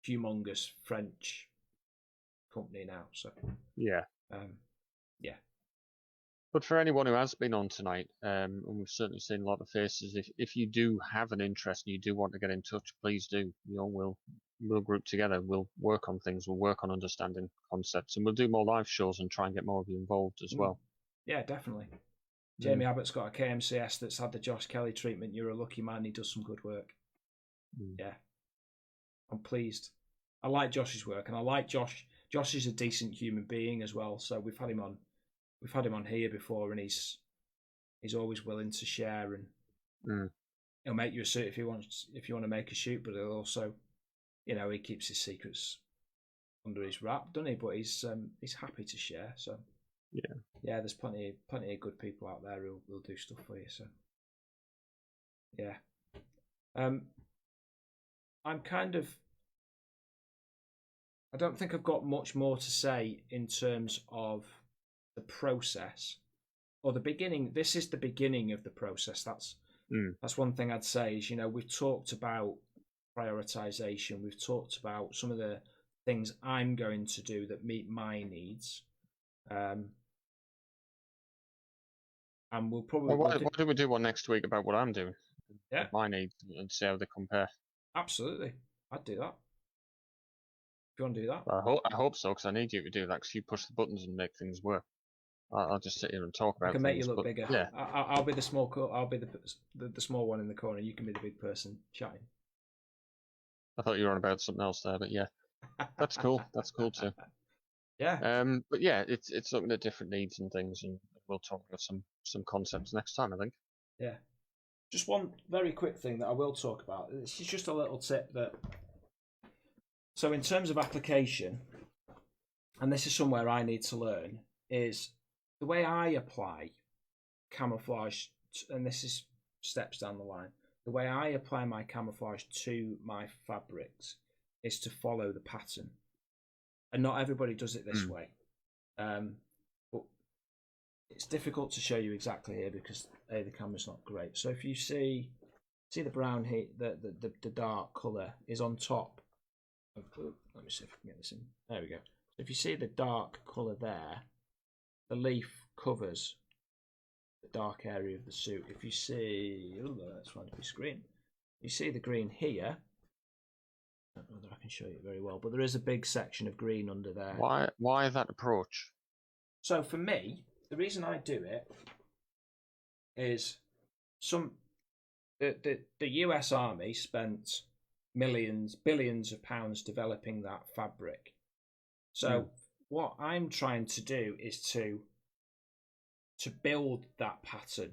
humongous French company now, so yeah. But for anyone who has been on tonight, and we've certainly seen a lot of faces, if you do have an interest and you do want to get in touch, please do. You know, we'll group together, we'll work on things, we'll work on understanding concepts, and we'll do more live shows and try and get more of you involved as well. Yeah, definitely. Jamie Abbott's got a KMCS that's had the Josh Kelly treatment. You're a lucky man. He does some good work. Yeah, I'm pleased. I like Josh's work, and I like Josh. Josh is a decent human being as well. So we've had him on here before, and he's always willing to share, and he'll make you a suit if you want to make a shoot, but he'll also, you know, he keeps his secrets under his wrap, doesn't he? But he's happy to share. So yeah, there's plenty of good people out there who'll do stuff for you. So yeah, I'm kind of. I don't think I've got much more to say in terms of the process or the beginning. This is the beginning of the process. That's one thing I'd say is, you know, we've talked about prioritization. We've talked about some of the things I'm going to do that meet my needs. and we'll probably Well, why don't we do one next week about what I'm doing? Yeah, My needs, and see how they compare. absolutely. I'd do that. If you want to do that, I hope so, because I need you to do that, because you push the buttons and make things work. I'll just sit here and talk I about can make you things, look but bigger. yeah, I'll be the small. I'll be the small one in the corner. You can be the big person chatting. I thought you were on about something else there, but yeah, that's cool. That's cool too. Yeah. But yeah, it's looking at different needs and things, and we'll talk about some concepts next time, I think. Yeah. Just one very quick thing that I will talk about. This is just a little tip that. So in terms of application, and this is somewhere I need to learn, is the way I apply camouflage, and this is steps down the line. The way I apply my camouflage to my fabrics is to follow the pattern, and not everybody does it this way. But it's difficult to show you exactly here because the camera's not great. So if you see the brown here, the dark colour is on top. Let me see if I can get this in. There we go. So if you see the dark colour there, the leaf covers the dark area of the suit. If you see, that's trying to be screen. You see the green here. I don't know whether I can show you very well, but there is a big section of green under there. Why that approach? So for me, the reason I do it is the US Army spent billions of pounds developing that fabric. So what I'm trying to do is to build that pattern,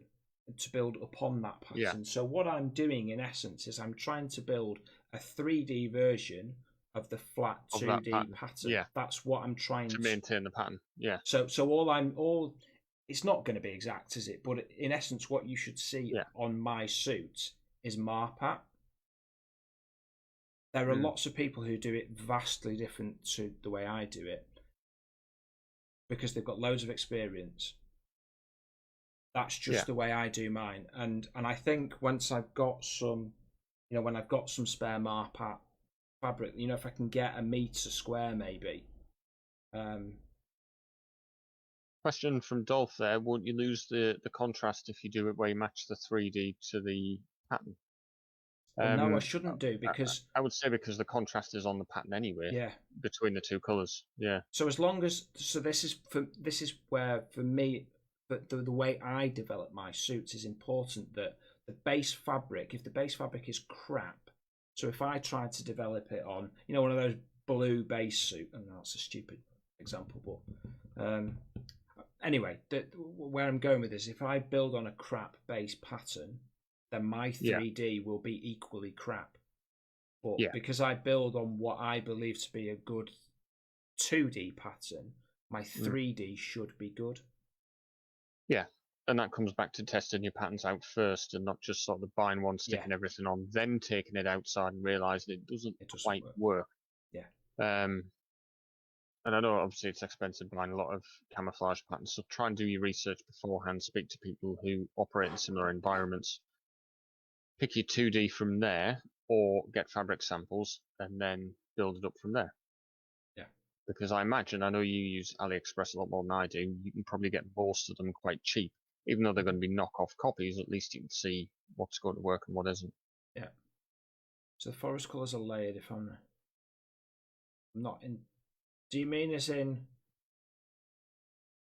to build upon that pattern. Yeah. So what I'm doing in essence is I'm trying to build a 3D version of the flat 2D pattern. Yeah. That's what I'm trying to maintain the pattern. Yeah. So it's not going to be exact, is it? But in essence, what you should see on my suit is Marpat. There are lots of people who do it vastly different to the way I do it because they've got loads of experience. That's just the way I do mine, and I think once I've got some, when I've got some spare Marpat fabric, if I can get a metre square maybe. Question from Dolph there: won't you lose the contrast if you do it where you match the 3D to the pattern? Well, no, I shouldn't do because I would say because the contrast is on the pattern anyway. Yeah. Between the two colours. Yeah. So this is where for me, the way I develop my suits is important that the base fabric, if the base fabric is crap, so if I try to develop it on, one of those blue base suit, and that's a stupid example, but anyway, where I'm going with this, if I build on a crap base pattern, then my 3D will be equally crap. But because I build on what I believe to be a good 2D pattern, my 3D should be good. Yeah. And that comes back to testing your patterns out first and not just sort of buying one, sticking everything on, then taking it outside and realising it doesn't quite work. Yeah. And I know obviously it's expensive buying a lot of camouflage patterns, so try and do your research beforehand, speak to people who operate in similar environments. Pick your 2D from there, or get fabric samples and then build it up from there. Yeah. Because I know you use AliExpress a lot more than I do. You can probably get most of them quite cheap. Even though they're going to be knockoff copies, at least you can see what's going to work and what isn't. Yeah. So the forest colours are layered if I'm not in... Do you mean as in...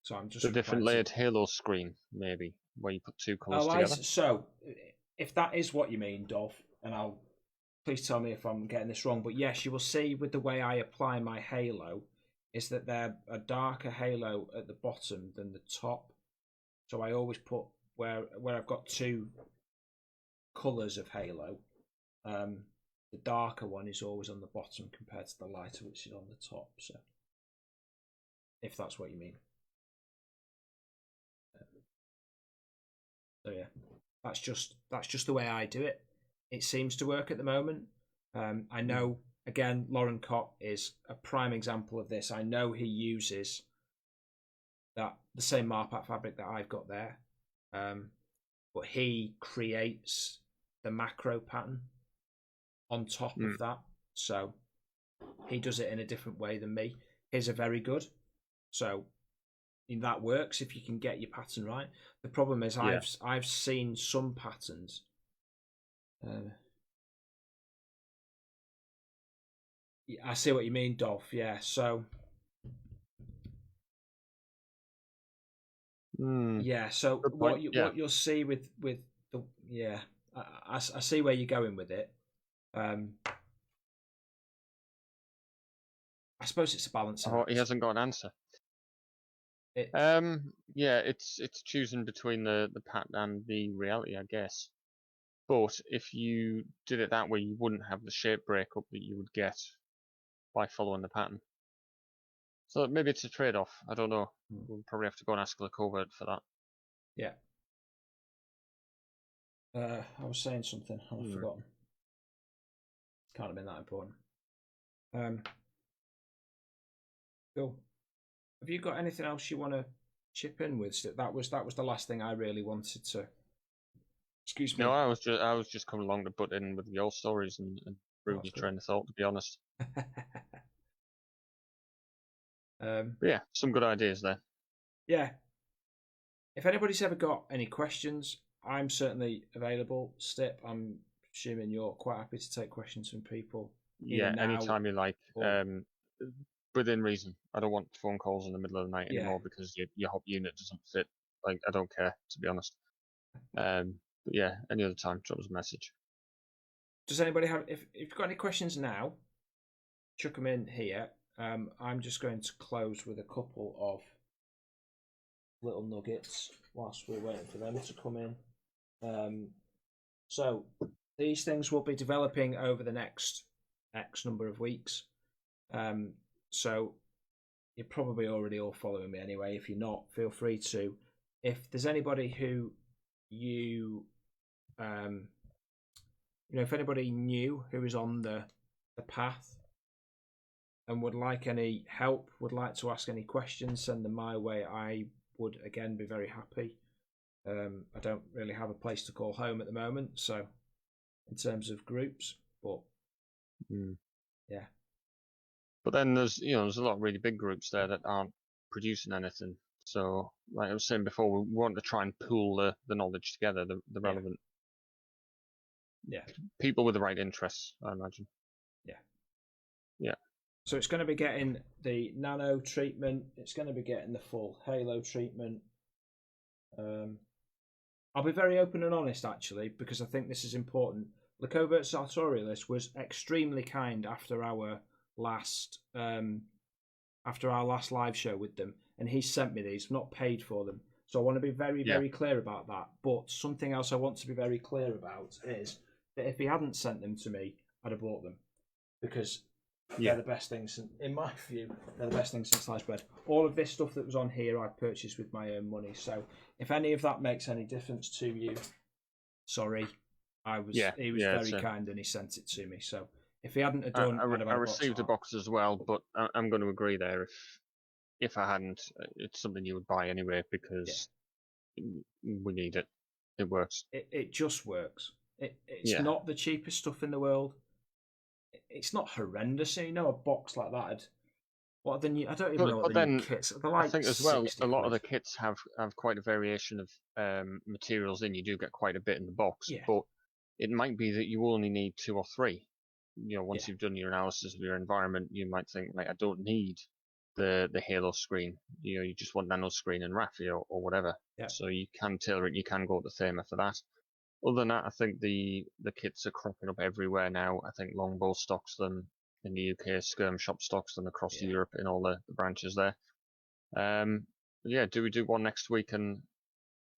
So I'm just... The different layered halo screen, maybe, where you put two colours together. So, if that is what you mean, Dolph, and please tell me if I'm getting this wrong, but yes, you will see with the way I apply my halo is that they're a darker halo at the bottom than the top. So I always put where I've got two colours of halo, the darker one is always on the bottom compared to the lighter, which is on the top. So, if that's what you mean. So yeah, that's just the way I do it. It seems to work at the moment. I know, again, Lauren Cott is a prime example of this. I know he uses the same Marpat fabric that I've got there, but he creates the macro pattern on top of that. So he does it in a different way than me. His are very good. So that works if you can get your pattern right. The problem is Yeah. I've seen some patterns. I see what you mean, Dolph. Yeah, so yeah, so Good point. what you'll see with the I see where you're going with it. I suppose it's a balancing Oh, act. he hasn't got an answer. Yeah, it's choosing between the pattern and the reality, I guess. But if you did it that way, you wouldn't have the shape breakup that you would get by following the pattern. So maybe it's a trade-off. I don't know. We'll probably have to go and ask the covert for that. Yeah. I was saying something. I've forgotten. Can't have been that important. Cool. Have you got anything else you want to chip in with? That was the last thing I really wanted to. Excuse me. No, I was just coming along to butt in with your stories and improve your train of thought. To be honest. But yeah, some good ideas there. Yeah. If anybody's ever got any questions, I'm certainly available. Stip, I'm assuming you're quite happy to take questions from people. Yeah, anytime you like. Within reason. I don't want phone calls in the middle of the night anymore because your hop unit doesn't fit. Like, I don't care, to be honest. But yeah, any other time, drop us a message. Does anybody have? If you've got any questions now, chuck them in here. I'm just going to close with a couple of little nuggets whilst we're waiting for them to come in. So these things will be developing over the next X number of weeks. So you're probably already all following me anyway. If you're not, feel free to. If there's anybody who if anybody new who is on the path and would like any help, would like to ask any questions, send them my way. I would again be very happy. I don't really have a place to call home at the moment, so in terms of groups, but yeah. But then there's a lot of really big groups there that aren't producing anything. So, like I was saying before, we want to try and pool the knowledge together, the relevant people with the right interests, I imagine. Yeah. So it's going to be getting the nano treatment. It's going to be getting the full halo treatment. I'll be very open and honest, actually, because I think this is important. The Covert Sartorialist was extremely kind after our last live show with them, and he sent me these. I'm not paid for them, so I want to be very, very clear about that. But something else I want to be very clear about is that if he hadn't sent them to me, I'd have bought them because they're the best things, in my view. They're the best things since sliced bread. All of this stuff that was on here, I purchased with my own money. So if any of that makes any difference to you, sorry, he was very kind and he sent it to me. So if he hadn't have done, I received a box as well, but I'm going to agree there. If I hadn't, it's something you would buy anyway because we need it. It works. It just works. It's not the cheapest stuff in the world. It's not horrendous. A box like that. What are the new? I don't even know what the new kits. They're like, I think as well, a lot of the kits have quite a variation of materials in. You do get quite a bit in the box, but it might be that you only need 2 or 3. Once you've done your analysis of your environment, you might think, like, I don't need the Halo screen. You just want nano screen and Rafi or whatever. Yeah. So you can tailor it. You can go to the Thema for that. Other than that, I think the kits are cropping up everywhere now. I think Longbow stocks them in the UK, Skirm Shop stocks them across Europe in all the branches there. Do we do one next week and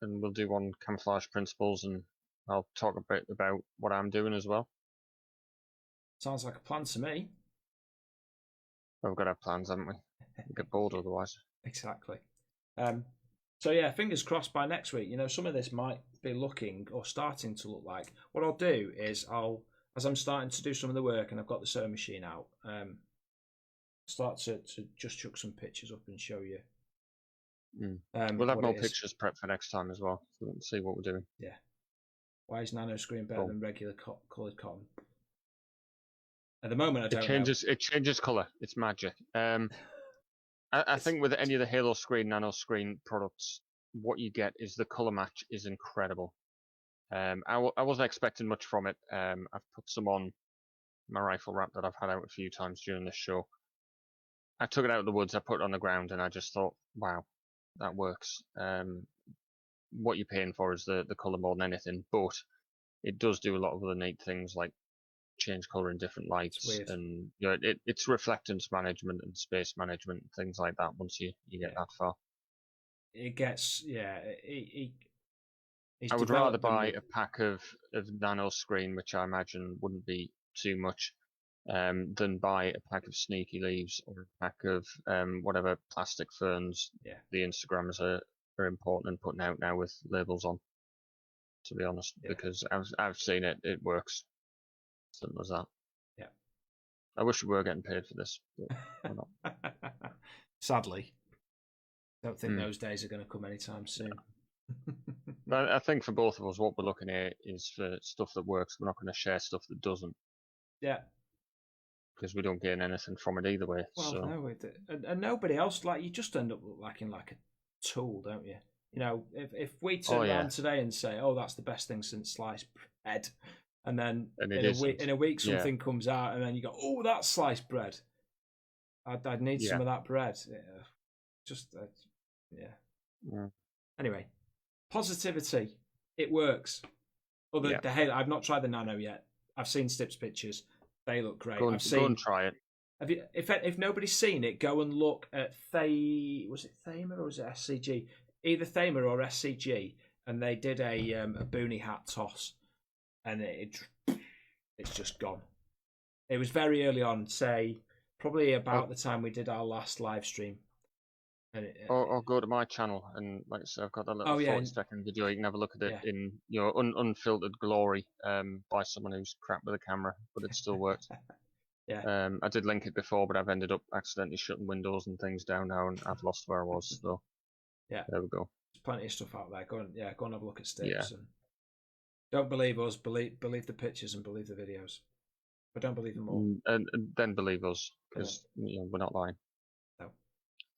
we'll do one camouflage principles and I'll talk a bit about what I'm doing as well. Sounds like a plan to me. We've got our plans, haven't we? We'll get bored otherwise. Exactly. So yeah, fingers crossed by next week. Some of this might be looking or starting to look like. What I'll do is as I'm starting to do some of the work and I've got the sewing machine out, start to just chuck some pictures up and show you. We'll have more pictures prepped for next time as well. So let's see what we're doing. Yeah. Why is nano screen better than regular coloured cotton? At the moment, I don't know. It changes colour. It's magic. I think with any of the Halo screen, nano screen products, what you get is the color match is incredible. I wasn't expecting much from it. I've put some on my rifle wrap that I've had out a few times during this show. I took it out of the woods, I put it on the ground, and I just thought, wow, that works. What you're paying for is the color more than anything, but it does do a lot of other neat things like change color in different lights, and it's reflectance management and space management and things like that. Once you get that far, it gets I would rather buy a pack of nano screen, which I imagine wouldn't be too much, than buy a pack of sneaky leaves or a pack of whatever plastic ferns. Yeah, the Instagrammers are important and putting out now with labels on. To be honest, because I've seen it, it works. Simple as that. Yeah. I wish we were getting paid for this, but we're not. Sadly, don't think those days are going to come anytime soon. But I think for both of us, what we're looking at is for stuff that works. We're not going to share stuff that doesn't. Yeah. Because we don't gain anything from it either way. Well, so. no, and nobody else. Like, you just end up looking like a tool, don't you? You know, if we turn around today and say, "Oh, that's the best thing since sliced bread," and then in a week something comes out, and then you go, "Oh, that's sliced bread." I'd need some of that bread. Anyway, positivity. It works. The Halo. I've not tried the Nano yet. I've seen Stip's pictures. They look great. Go and try it. If nobody's seen it, go and look at was it Thamer or was it SCG? Either Thamer or SCG, and they did a boonie hat toss, and it's just gone. It was very early on, say probably about the time we did our last live stream. And or go to my channel, and like I said, I've got that little 40-second video. You can have a look at it in unfiltered glory by someone who's crap with a camera, but it still works. I did link it before, but I've ended up accidentally shutting windows and things down now, and I've lost where I was. So there we go. There's plenty of stuff out there. Go and have a look at Stips. And don't believe us. Believe the pictures and believe the videos, but don't believe them all. And then believe us, because we're not lying. No.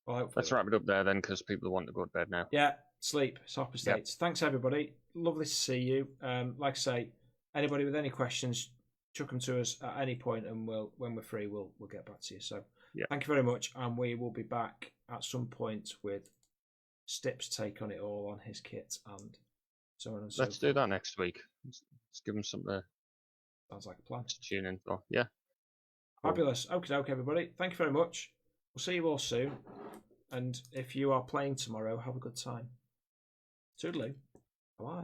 Well, let's wrap it up there then, because people want to go to bed now. Yeah, sleep. Soccer states. Thanks everybody. Lovely to see you. Like I say, anybody with any questions, chuck them to us at any point, and when we're free, we'll get back to you. So thank you very much, and we will be back at some point with Stip's take on it all, on his kit and so on and so forth. Let's do that next week. Let's give them something. Sounds like a plan. To tune in for. Yeah. Fabulous. Okay, everybody. Thank you very much. We'll see you all soon. And if you are playing tomorrow, have a good time. Toodaloo. Bye.